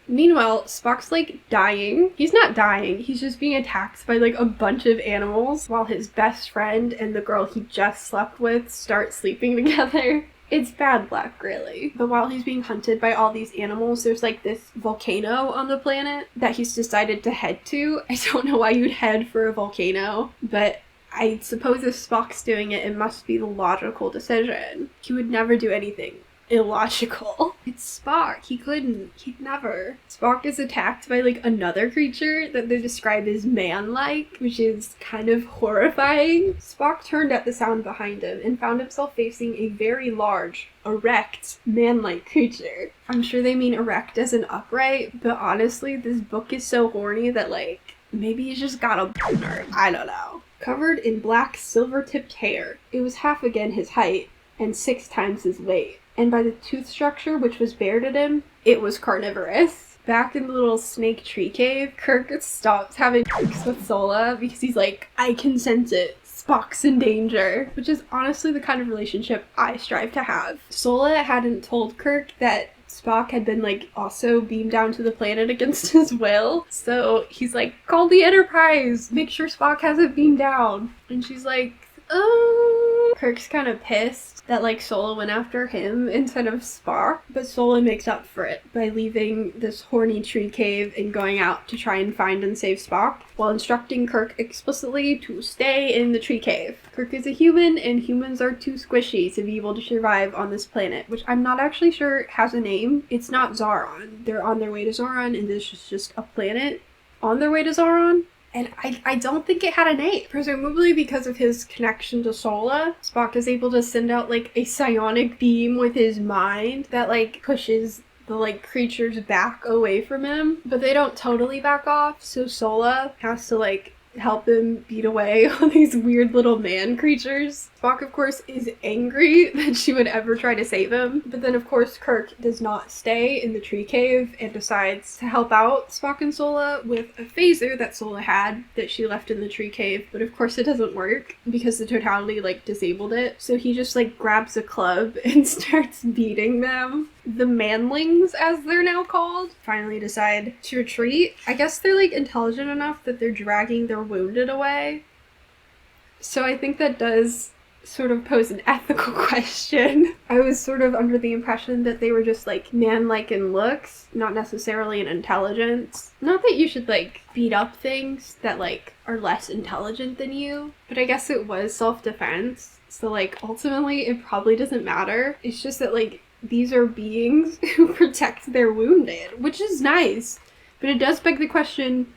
Meanwhile, Spock's like dying. He's not dying, he's just being attacked by like a bunch of animals while his best friend and the girl he just slept with start sleeping together. It's bad luck, really. But while he's being hunted by all these animals, there's like this volcano on the planet that he's decided to head to. I don't know why you'd head for a volcano, but I suppose if Spock's doing it, it must be the logical decision. He would never do anything illogical. It's Spock. He'd never. Spock is attacked by like another creature that they describe as man-like, which is kind of horrifying. Spock turned at the sound behind him and found himself facing a very large, erect, man-like creature. I'm sure they mean erect as in upright, but honestly, this book is so horny that like, maybe he's just got a boner. I don't know. Covered in black silver-tipped hair, it was half again his height and 6 times his weight. And by the tooth structure which was bared at him, it was carnivorous. Back in the little snake tree cave, Kirk stops having sex with Sola because he's like, I can sense it. Spock's in danger. Which is honestly the kind of relationship I strive to have. Sola hadn't told Kirk that Spock had been like also beamed down to the planet against his will. So he's like, call the Enterprise! Make sure Spock hasn't beamed down. And she's like, oh. Kirk's kind of pissed that like Sola went after him instead of Spock, but Sola makes up for it by leaving this horny tree cave and going out to try and find and save Spock, while instructing Kirk explicitly to stay in the tree cave. Kirk is a human, and humans are too squishy to be able to survive on this planet, which I'm not actually sure has a name. It's not Zaron. They're on their way to Zaron, and this is just a planet. on their way to Zoran. And I don't think it had a name. Presumably because of his connection to Sola, Spock is able to send out, like, a psionic beam with his mind that, like, pushes the, like, creatures back away from him. But they don't totally back off, so Sola has to, like, help him beat away on these weird little man creatures. Spock, of course, is angry that she would ever try to save him, but then, of course, Kirk does not stay in the tree cave and decides to help out Spock and Sola with a phaser that Sola had that she left in the tree cave, but of course it doesn't work because the totality, like, disabled it, so he just, like, grabs a club and starts beating them. The manlings, as they're now called, finally decide to retreat. I guess they're, like, intelligent enough that they're dragging their wounded away. So I think that does sort of pose an ethical question. I was sort of under the impression that they were just, like, man-like in looks, not necessarily in intelligence. Not that you should, like, beat up things that, like, are less intelligent than you, but I guess it was self-defense. So, like, ultimately, it probably doesn't matter. It's just that, like, these are beings who protect their wounded, which is nice. But it does beg the question,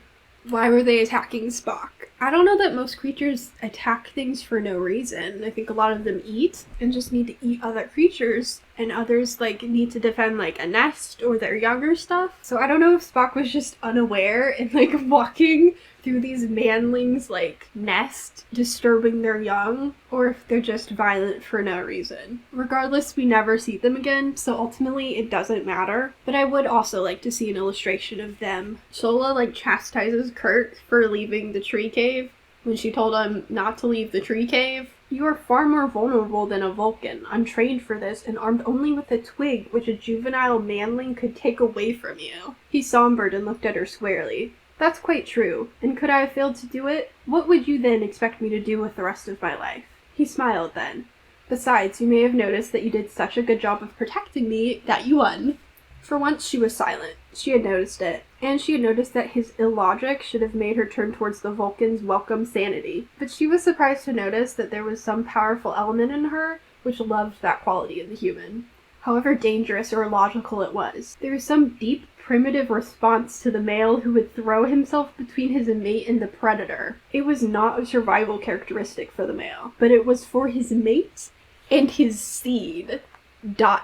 why were they attacking Spock? I don't know that most creatures attack things for no reason. I think a lot of them eat and just need to eat other creatures, and others, like, need to defend, like, a nest or their younger stuff. So I don't know if Spock was just unaware and, like, walking through these manlings, like, nest, disturbing their young, or if they're just violent for no reason. Regardless, we never see them again, so ultimately it doesn't matter. But I would also like to see an illustration of them. Sola, like, chastises Kirk for leaving the tree cave when she told him not to leave the tree cave. You are far more vulnerable than a Vulcan, untrained for this, and armed only with a twig which a juvenile manling could take away from you. He sombered and looked at her squarely. That's quite true. And could I have failed to do it? What would you then expect me to do with the rest of my life? He smiled then. Besides, you may have noticed that you did such a good job of protecting me that you won. For once she was silent. She had noticed it. And she had noticed that his illogic should have made her turn towards the Vulcan's welcome sanity. But she was surprised to notice that there was some powerful element in her which loved that quality in the human. However dangerous or illogical it was, there was some deep, primitive response to the male who would throw himself between his mate and the predator. It was not a survival characteristic for the male, but it was for his mate and his seed. ... They're,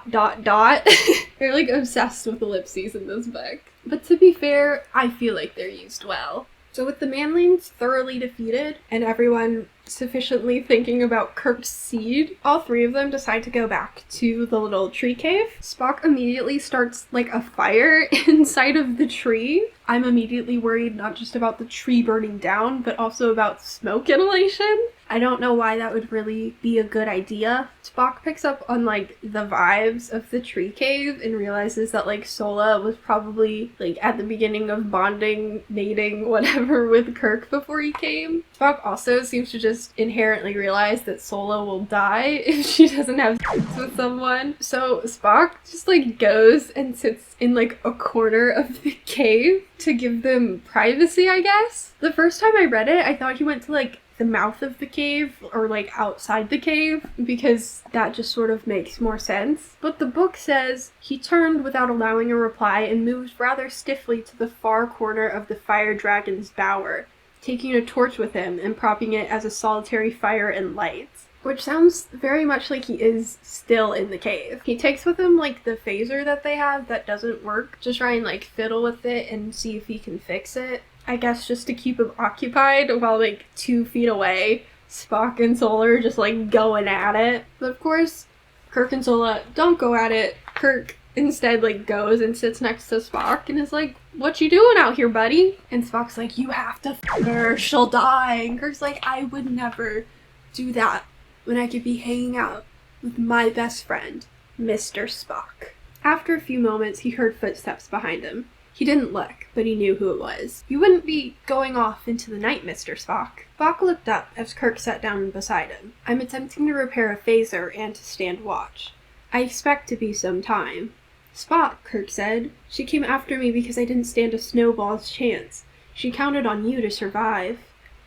like, obsessed with ellipses in this book. But to be fair, I feel like they're used well. So with the manlings thoroughly defeated, and everyone sufficiently thinking about Kirk's seed, all three of them decide to go back to the little tree cave. Spock immediately starts, like, a fire inside of the tree. I'm immediately worried not just about the tree burning down, but also about smoke inhalation. I don't know why that would really be a good idea. Spock picks up on, like, the vibes of the tree cave and realizes that, like, Sola was probably, like, at the beginning of bonding, mating, whatever, with Kirk before he came. Spock also seems to just inherently realize that Sola will die if she doesn't have sex with someone. So Spock just, like, goes and sits in, like, a corner of the cave to give them privacy, I guess. The first time I read it, I thought he went to, like, the mouth of the cave, or, like, outside the cave, because that just sort of makes more sense. But the book says, he turned without allowing a reply and moved rather stiffly to the far corner of the fire dragon's bower, taking a torch with him and propping it as a solitary fire and light. Which sounds very much like he is still in the cave. He takes with him, like, the phaser that they have that doesn't work, to try and, like, fiddle with it and see if he can fix it. I guess just to keep him occupied while, like, 2 feet away, Spock and Sola are just, like, going at it. But of course, Kirk and Sola don't go at it. Kirk instead, like, goes and sits next to Spock and is like, what you doing out here, buddy? And Spock's like, you have to f*** her, she'll die. And Kirk's like, I would never do that when I could be hanging out with my best friend, Mr. Spock. After a few moments, he heard footsteps behind him. He didn't look, but he knew who it was. You wouldn't be going off into the night, Mr. Spock. Spock looked up as Kirk sat down beside him. I'm attempting to repair a phaser and to stand watch. I expect to be some time. Spock, Kirk said. She came after me because I didn't stand a snowball's chance. She counted on you to survive.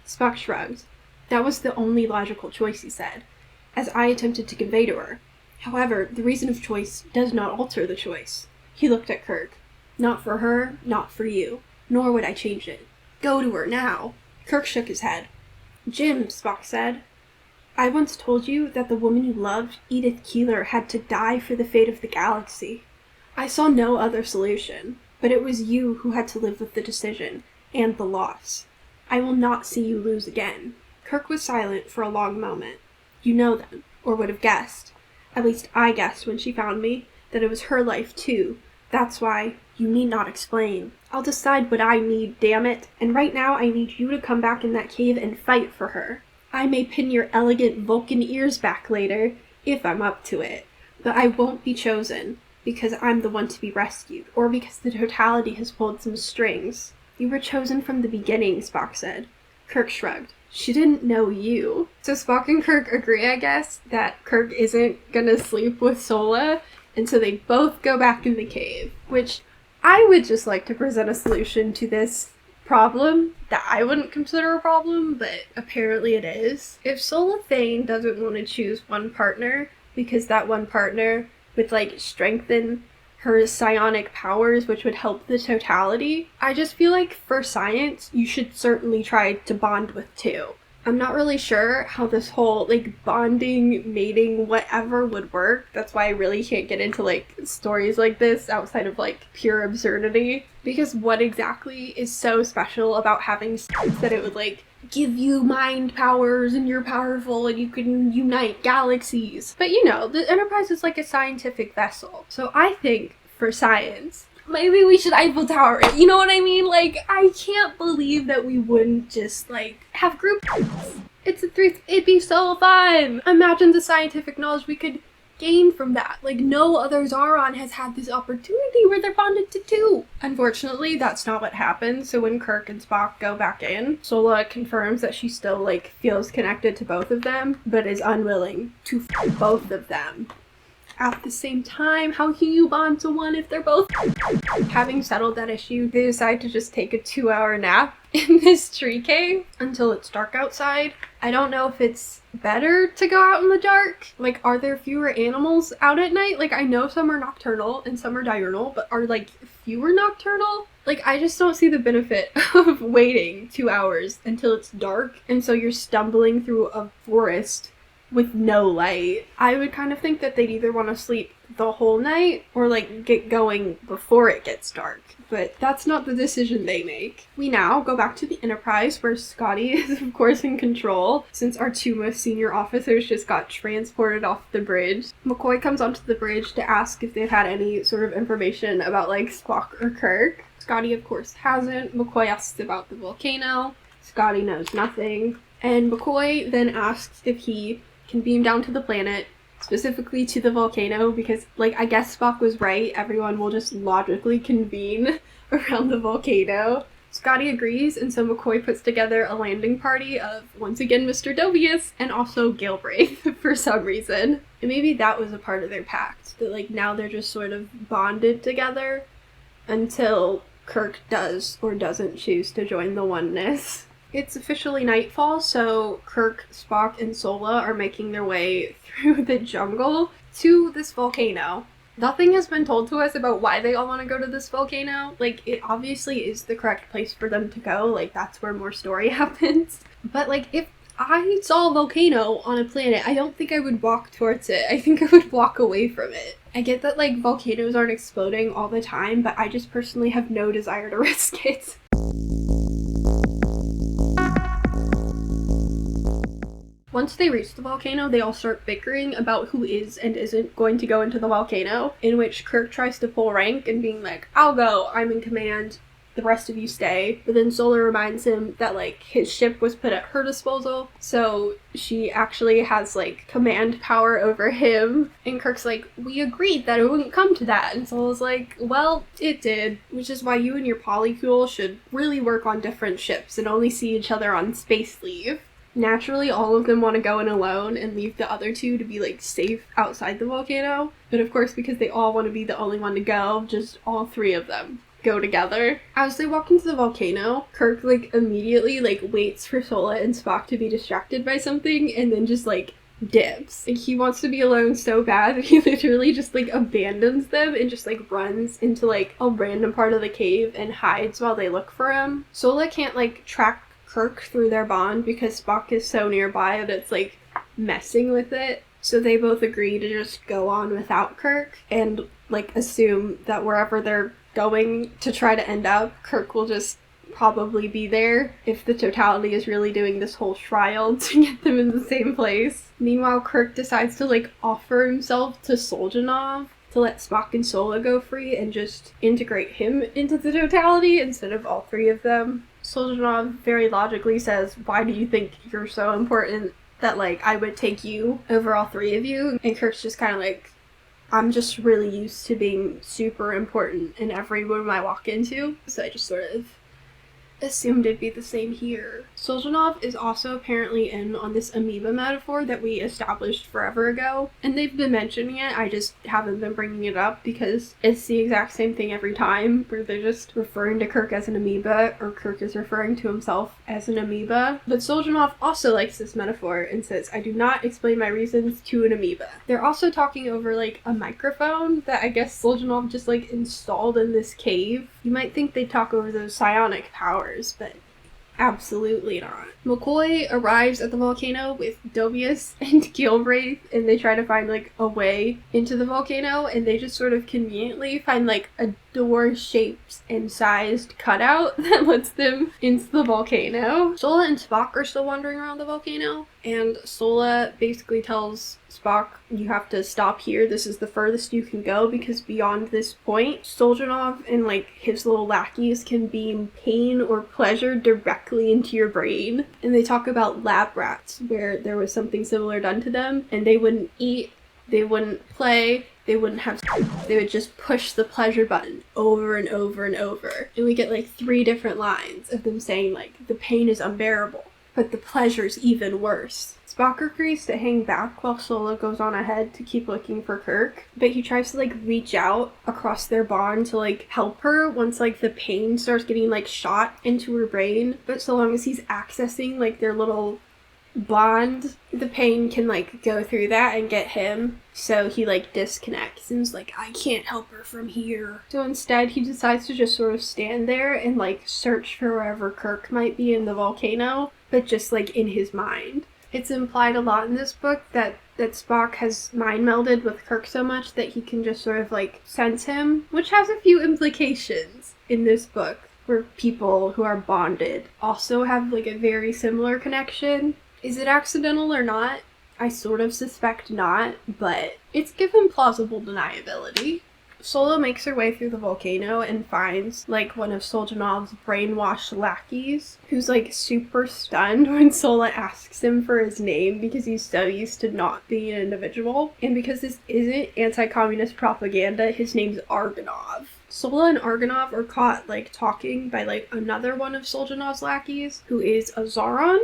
Spock shrugged. That was the only logical choice, he said, as I attempted to convey to her. However, the reason of choice does not alter the choice. He looked at Kirk. Not for her, not for you. Nor would I change it. Go to her now. Kirk shook his head. Jim, Spock said, I once told you that the woman you loved, Edith Keeler, had to die for the fate of the galaxy. I saw no other solution, but it was you who had to live with the decision, and the loss. I will not see you lose again. Kirk was silent for a long moment. You know then, or would have guessed. At least I guessed when she found me, that it was her life too. That's why you need not explain. I'll decide what I need, damn it, and right now I need you to come back in that cave and fight for her. I may pin your elegant Vulcan ears back later, if I'm up to it, but I won't be chosen, because I'm the one to be rescued, or because the totality has pulled some strings. You were chosen from the beginning, Spock said. Kirk shrugged. She didn't know you. So Spock and Kirk agree, I guess, that Kirk isn't gonna sleep with Sola, and so they both go back in the cave, which I would just like to present a solution to this problem that I wouldn't consider a problem, but apparently it is. If Sola Thane doesn't want to choose one partner because that one partner would strengthen her psionic powers, which would help the totality, I just feel like for science you should certainly try to bond with two. I'm not really sure how this whole bonding, mating, whatever would work. That's why I really can't get into stories like this outside of pure absurdity. Because what exactly is so special about having sex that it would give you mind powers and you're powerful and you can unite galaxies? But the Enterprise is like a scientific vessel. So I think for science, maybe we should Eiffel Tower it, you know what I mean? I can't believe that we wouldn't just, have group it'd be so fun! Imagine the scientific knowledge we could gain from that. No other Zaron has had this opportunity where they're bonded to two. Unfortunately, that's not what happened, so when Kirk and Spock go back in, Sola confirms that she still, feels connected to both of them, but is unwilling to both of them at the same time. How can you bond to one if they're both? Having settled that issue, they decide to just take a 2-hour nap in this tree cave until it's dark outside. I don't know if it's better to go out in the dark. Are there fewer animals out at night? I know some are nocturnal and some are diurnal, but are fewer nocturnal? I just don't see the benefit of waiting 2 hours until it's dark and so you're stumbling through a forest with no light. I would kind of think that they'd either want to sleep the whole night or get going before it gets dark. But that's not the decision they make. We now go back to the Enterprise where Scotty is of course in control since our two most senior officers just got transported off the bridge. McCoy comes onto the bridge to ask if they've had any sort of information about Spock or Kirk. Scotty of course hasn't. McCoy asks about the volcano. Scotty knows nothing. And McCoy then asks if he can beam down to the planet, specifically to the volcano, because, I guess Spock was right, everyone will just logically convene around the volcano. Scotty agrees, and so McCoy puts together a landing party of, once again, Mr. Dovius, and also Galbraith, for some reason. And maybe that was a part of their pact, that, now they're just sort of bonded together until Kirk does or doesn't choose to join the oneness. It's officially nightfall, so Kirk, Spock, and Sola are making their way through the jungle to this volcano. Nothing has been told to us about why they all want to go to this volcano. It obviously is the correct place for them to go. That's where more story happens. But, if I saw a volcano on a planet, I don't think I would walk towards it. I think I would walk away from it. I get that, volcanoes aren't exploding all the time, but I just personally have no desire to risk it. Once they reach the volcano, they all start bickering about who is and isn't going to go into the volcano, in which Kirk tries to pull rank and being I'll go, I'm in command, the rest of you stay. But then Solar reminds him that, his ship was put at her disposal, so she actually has, command power over him. And Kirk's we agreed that it wouldn't come to that. And Solar's well, it did. Which is why you and your polycule should really work on different ships and only see each other on space leave. Naturally, all of them want to go in alone and leave the other two to be, safe outside the volcano. But of course, because they all want to be the only one to go, just all three of them go together. As they walk into the volcano, Kirk, immediately, waits for Sola and Spock to be distracted by something and then just, dips. Like, he wants to be alone so bad that he literally just like abandons them and just like runs into like a random part of the cave and hides while they look for him. Sola can't like track Kirk through their bond because Spock is so nearby that it's like messing with it. So they both agree to just go on without Kirk and like assume that wherever they're going to try to end up, Kirk will just probably be there if the totality is really doing this whole trial to get them in the same place. Meanwhile, Kirk decides to like offer himself to Soljanov to let Spock and Sola go free and just integrate him into the totality instead of all three of them. Soljanov very logically says, "Why do you think you're so important that like I would take you over all three of you?" And Kirk's just kind of like, "I'm just really used to being super important in every room I walk into, so I just sort of assumed it'd be the same here." Soljanov is also apparently in on this amoeba metaphor that we established forever ago, and they've been mentioning it, I just haven't been bringing it up because it's the exact same thing every time, where they're just referring to Kirk as an amoeba, or Kirk is referring to himself as an amoeba. But Soljanov also likes this metaphor and says, "I do not explain my reasons to an amoeba." They're also talking over like a microphone that I guess Soljanov just like installed in this cave. You might think they'd talk over those psionic powers, but absolutely not. McCoy arrives at the volcano with Dovius and Gilbraith, and they try to find like a way into the volcano, and they just sort of conveniently find like a door-shaped and sized cutout that lets them into the volcano. Sola and Spock are still wandering around the volcano, and Sola basically tells Spock, "You have to stop here. This is the furthest you can go because beyond this point, Soljanov and like his little lackeys can beam pain or pleasure directly into your brain." And they talk about lab rats where there was something similar done to them and they wouldn't eat, they wouldn't play, they wouldn't have they would just push the pleasure button over and over and over. And we get like 3 different lines of them saying like, "The pain is unbearable, but the pleasure's even worse." Spock agrees to hang back while Sola goes on ahead to keep looking for Kirk, but he tries to like reach out across their bond to like help her once like the pain starts getting like shot into her brain. But so long as he's accessing like their little bond, the pain can like go through that and get him. So he like disconnects and is like, "I can't help her from here." So instead he decides to just sort of stand there and like search for wherever Kirk might be in the volcano, but just like in his mind. It's implied a lot in this book that Spock has mind melded with Kirk so much that he can just sort of like sense him, which has a few implications in this book, where people who are bonded also have like a very similar connection. Is it accidental or not? I sort of suspect not, but it's given plausible deniability. Sola makes her way through the volcano and finds like one of Soljanov's brainwashed lackeys, who's like super stunned when Sola asks him for his name because he's so used to not being an individual. And because this isn't anti-communist propaganda, his name's Argonov. Sola and Argonov are caught like talking by like another one of Soljanov's lackeys, who is a Zaron.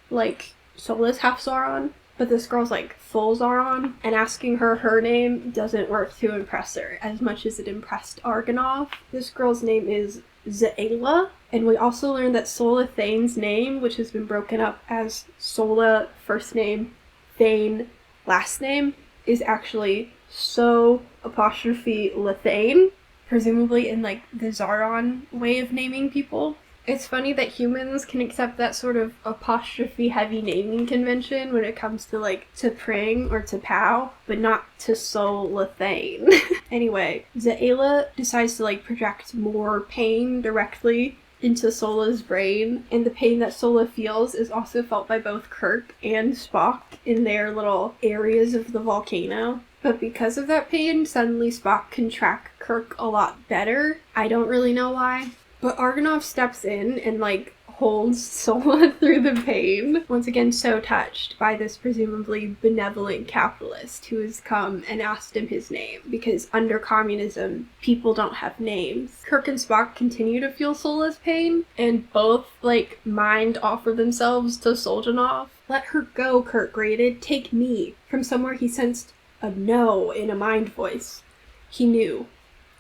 Like, Sola's half Zaron, but this girl's like full Zaron, and asking her name doesn't work to impress her as much as it impressed Argonov. This girl's name is Zaela, and we also learned that Sola Thane's name, which has been broken up as Sola first name, Thane last name, is actually So apostrophe Lethane, presumably in like the Zaron way of naming people. It's funny that humans can accept that sort of apostrophe-heavy naming convention when it comes to, like, to Pring or to Pow, but not to Sol Lethane. Anyway, Zaela decides to, like, project more pain directly into Sola's brain, and the pain that Sola feels is also felt by both Kirk and Spock in their little areas of the volcano. But because of that pain, suddenly Spock can track Kirk a lot better. I don't really know why. But Argonov steps in and, like, holds Sola through the pain. Once again, so touched by this presumably benevolent capitalist who has come and asked him his name, because under communism, people don't have names. Kirk and Spock continue to feel Sola's pain, and both, like, mind offer themselves to Soljanov. "Let her go," Kirk grated. "Take me." From somewhere he sensed a no in a mind voice. He knew.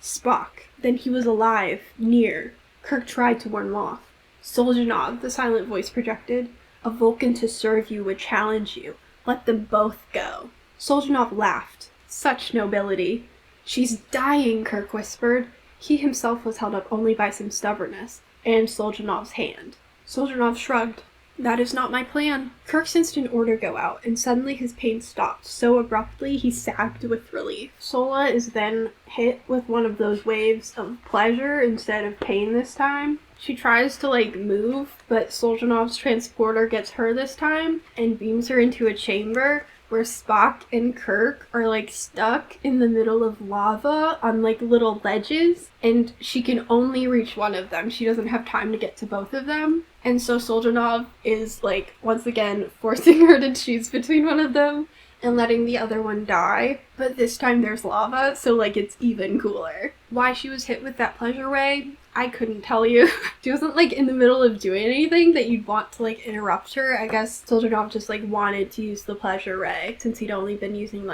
Spock. Then he was alive, near. Kirk tried to warn him off. "Soljanov," the silent voice projected. "A Vulcan to serve you would challenge you. Let them both go. Solzhenitsyn laughed. Such nobility. She's dying, Kirk whispered. He himself was held up only by some stubbornness, and Solzhenitsyn's hand. Solzhenitsyn shrugged. That is not my plan. Kirk sensed an order go out, and suddenly his pain stopped so abruptly he sagged with relief. Sola is then hit with one of those waves of pleasure instead of pain this time. She tries to, move, but Solzhenitsyn's transporter gets her this time and beams her into a chamber where Spock and Kirk are, stuck in the middle of lava on, little ledges, and she can only reach one of them. She doesn't have time to get to both of them. And so Solzhenitsyn is, once again, forcing her to choose between one of them and letting the other one die. But this time there's lava, so, it's even cooler. Why she was hit with that pleasure ray, I couldn't tell you. She wasn't, in the middle of doing anything that you'd want to, interrupt her. I guess Solzhenitsyn just, wanted to use the pleasure ray, since he'd only been using,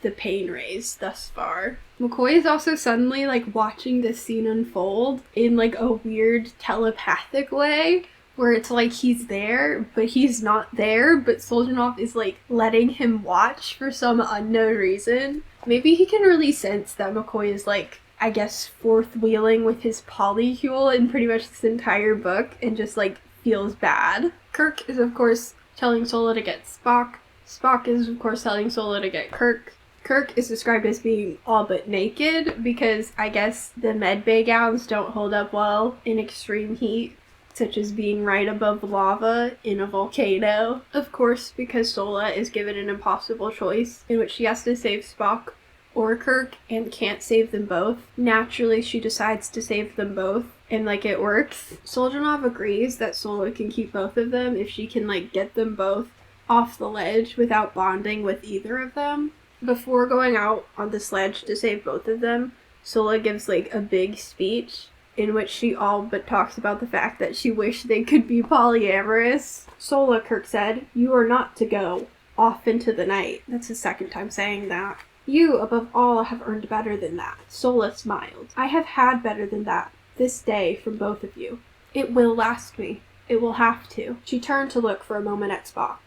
the pain rays thus far. McCoy is also suddenly, watching this scene unfold in, a weird telepathic way, where it's he's there, but he's not there, but Solzhenitsyn is, letting him watch for some unknown reason. Maybe he can really sense that McCoy is, I guess, fourth-wheeling with his polycule in pretty much this entire book and just, feels bad. Kirk is, of course, telling Sola to get Spock. Spock is, of course, telling Sola to get Kirk. Kirk is described as being all but naked because I guess the medbay gowns don't hold up well in extreme heat, such as being right above lava in a volcano. Of course, because Sola is given an impossible choice in which she has to save Spock or Kirk and can't save them both. Naturally, she decides to save them both, and it works. Solzhenitsyn agrees that Sola can keep both of them if she can get them both off the ledge without bonding with either of them. Before going out on the sledge to save both of them, Sola gives a big speech in which she all but talks about the fact that she wished they could be polyamorous. Sola, Kirk said, you are not to go off into the night. That's his second time saying that. You, above all, have earned better than that. Sola smiled. I have had better than that, this day, from both of you. It will last me. It will have to. She turned to look for a moment at Spock.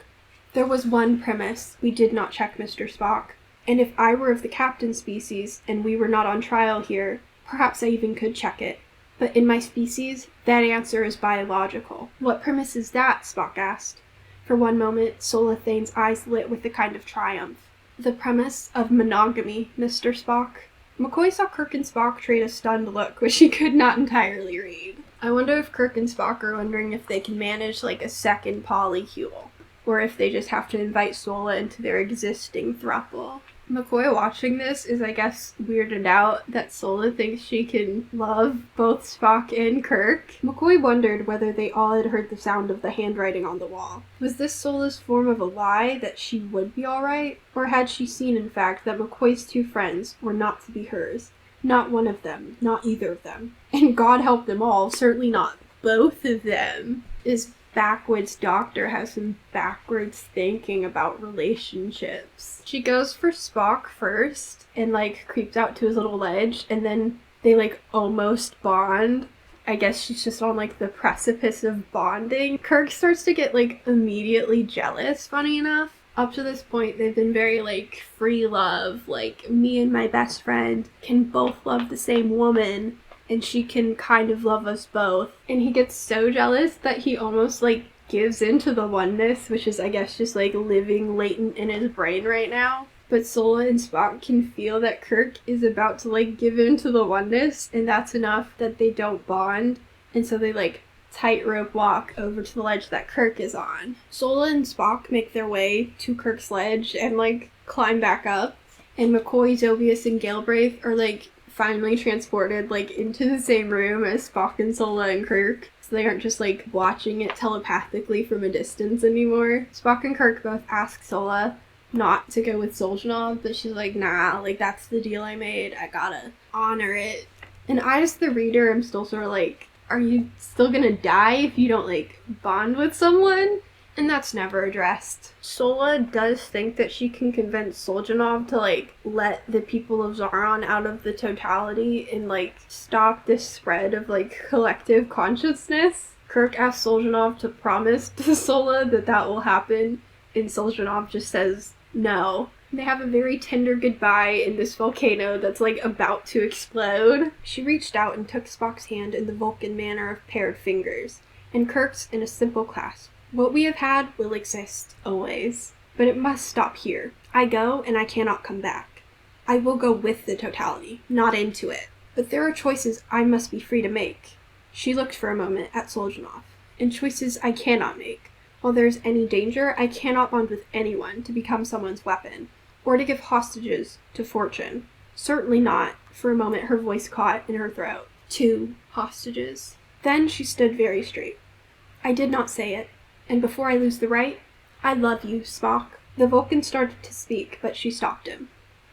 There was one premise we did not check, Mr. Spock, and if I were of the captain species, and we were not on trial here, perhaps I even could check it. But in my species, that answer is biological. What premise is that? Spock asked. For one moment, Sola Thane's eyes lit with a kind of triumph. The premise of monogamy, Mr. Spock. McCoy saw Kirk and Spock trade a stunned look, which he could not entirely read. I wonder if Kirk and Spock are wondering if they can manage a second polycule, or if they just have to invite Sola into their existing throuple. McCoy watching this is, I guess, weirded out that Sola thinks she can love both Spock and Kirk. McCoy wondered whether they all had heard the sound of the handwriting on the wall. Was this Sola's form of a lie that she would be alright? Or had she seen, in fact, that McCoy's two friends were not to be hers? Not one of them, not either of them. And God help them all, certainly not both of them. This backwoods doctor has some backwards thinking about relationships. She goes for Spock first and creeps out to his little ledge, and then they almost bond. I guess she's just on the precipice of bonding. Kirk starts to get immediately jealous, funny enough. Up to this point, they've been very free love, me and my best friend can both love the same woman, and she can kind of love us both. And he gets so jealous that he almost gives into the oneness, which is, I guess, just living latent in his brain right now. But Sola and Spock can feel that Kirk is about to give into the oneness, and that's enough that they don't bond. And so they tightrope walk over to the ledge that Kirk is on. Sola and Spock make their way to Kirk's ledge and climb back up. And McCoy, Zobius, and Galbraith are finally transported into the same room as Spock and Sola and Kirk, so they aren't just watching it telepathically from a distance anymore. Spock and Kirk both ask Sola not to go with Solzhenitsyn, but she's nah, that's the deal I made, I gotta honor it. And I, as the reader, am still sort of are you still gonna die if you don't bond with someone? And that's never addressed. Sola does think that she can convince Solzhenitsyn to, let the people of Zaron out of the totality and, stop this spread of, collective consciousness. Kirk asks Solzhenitsyn to promise to Sola that that will happen, and Solzhenitsyn just says no. They have a very tender goodbye in this volcano that's like about to explode. She reached out and took Spock's hand in the Vulcan manner of paired fingers, and Kirk's in a simple clasp. What we have had will exist, always. But it must stop here. I go, and I cannot come back. I will go with the totality, not into it. But there are choices I must be free to make. She looked for a moment at Solzhenitsyn. And choices I cannot make. While there is any danger, I cannot bond with anyone to become someone's weapon, or to give hostages to fortune. Certainly not. For a moment her voice caught in her throat. 2 hostages. Then she stood very straight. I did not say it, and before I lose the right, I love you, Spock. The Vulcan started to speak, but she stopped him.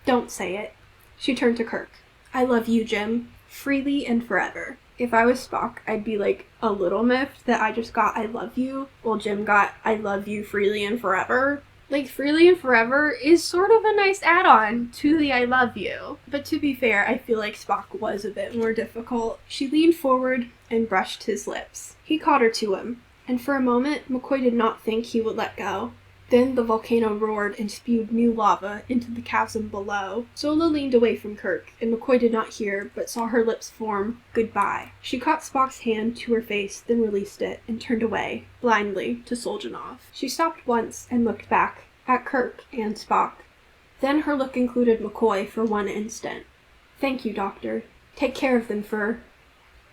Don't say it. She turned to Kirk. I love you, Jim. Freely and forever. If I was Spock, I'd be like a little miffed that I just got I love you, while Jim got I love you freely and forever. Like, freely and forever is sort of a nice add-on to the I love you. But to be fair, I feel like Spock was a bit more difficult. She leaned forward and brushed his lips. He caught her to him, and for a moment McCoy did not think he would let go. Then the volcano roared and spewed new lava into the chasm below. Sola leaned away from Kirk, and McCoy did not hear, but saw her lips form goodbye. She caught Spock's hand to her face, then released it, and turned away, blindly, to Solzhenitsyn. She stopped once and looked back, at Kirk and Spock. Then her look included McCoy for one instant. Thank you, Doctor. Take care of them for...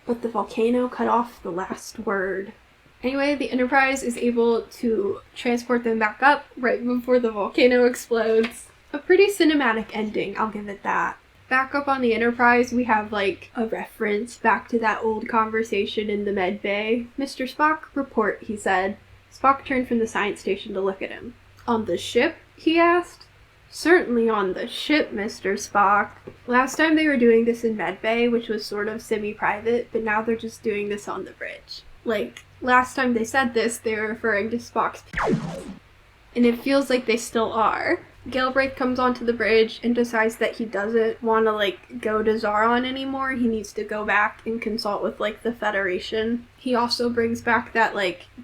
But the volcano cut off the last word. Anyway, the Enterprise is able to transport them back up right before the volcano explodes. A pretty cinematic ending, I'll give it that. Back up on the Enterprise, we have like a reference back to that old conversation in the med bay. Mr. Spock, report, he said. Spock turned from the science station to look at him. On the ship? He asked. Certainly on the ship, Mr. Spock. Last time they were doing this in med bay, which was sort of semi-private, but now they're just doing this on the bridge. Like, last time they said this, they were referring to Spock's and it feels like they still are. Galbraith comes onto the bridge and decides that he doesn't want to, go to Zaron anymore. He needs to go back and consult with, the Federation. He also brings back that,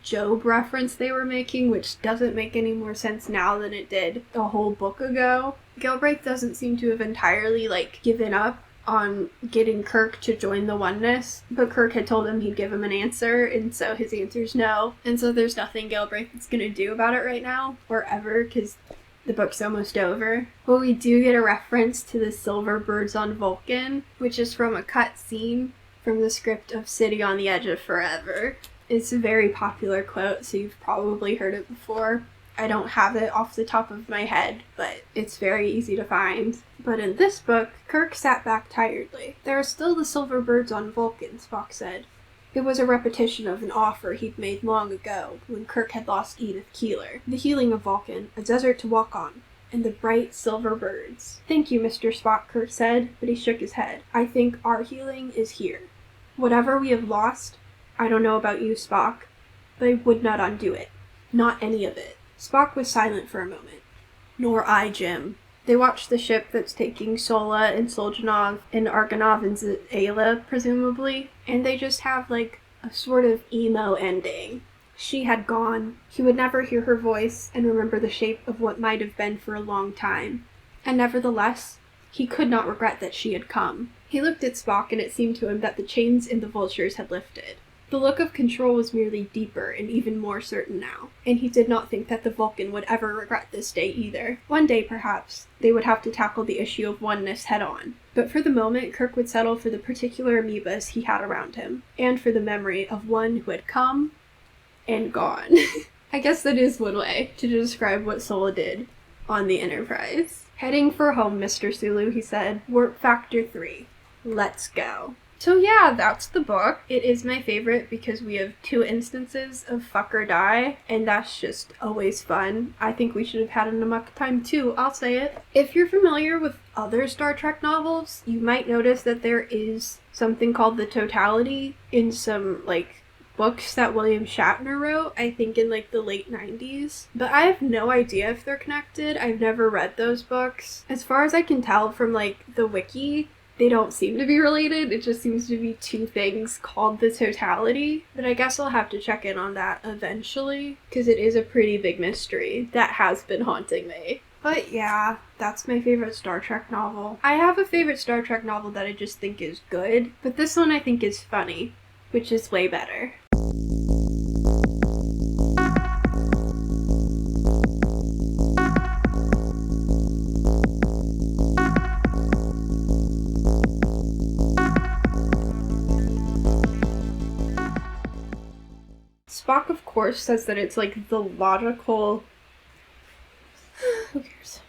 Job reference they were making, which doesn't make any more sense now than it did a whole book ago. Galbraith doesn't seem to have entirely, given up on getting Kirk to join the Oneness, but Kirk had told him he'd give him an answer, and so his answer's no. And so there's nothing Galbraith is gonna do about it right now, or ever, because the book's almost over. But we do get a reference to the silver birds on Vulcan, which is from a cut scene from the script of City on the Edge of Forever. It's a very popular quote, so you've probably heard it before. I don't have it off the top of my head, but it's very easy to find. But in this book, Kirk sat back tiredly. There are still the silver birds on Vulcan, Spock said. It was a repetition of an offer he'd made long ago, when Kirk had lost Edith Keeler. The healing of Vulcan, a desert to walk on, and the bright silver birds. Thank you, Mr. Spock, Kirk said, but he shook his head. I think our healing is here. Whatever we have lost, I don't know about you, Spock, but I would not undo it. Not any of it. Spock was silent for a moment. Nor I, Jim. They watched the ship that's taking Sola and Solzhenitsyn and Argonov and Ayla, presumably, and they just have, a sort of emo ending. She had gone. He would never hear her voice and remember the shape of what might have been for a long time. And nevertheless, he could not regret that she had come. He looked at Spock, and it seemed to him that the chains in the vultures had lifted. The look of control was merely deeper and even more certain now, and he did not think that the Vulcan would ever regret this day either. One day, perhaps, they would have to tackle the issue of oneness head-on. But for the moment, Kirk would settle for the particular amoebas he had around him, and for the memory of one who had come and gone. I guess that is one way to describe what Sola did on the Enterprise. Heading for home, Mr. Sulu, he said. Warp Factor 3. Let's go. So yeah, that's the book. It is my favorite because we have 2 instances of fuck or die, and that's just always fun. I think we should have had an Amok time too, I'll say it. If you're familiar with other Star Trek novels, you might notice that there is something called the totality in some, books that William Shatner wrote, I think in, the late 90s. But I have no idea if they're connected. I've never read those books. As far as I can tell from, the wiki, they don't seem to be related. It just seems to be two things called the totality. But I guess I'll have to check in on that eventually, because it is a pretty big mystery that has been haunting me. But yeah, that's my favorite Star Trek novel. I have a favorite Star Trek novel that I just think is good, but this one I think is funny, which is way better. Spock, of course, says that it's like the logical... Who cares?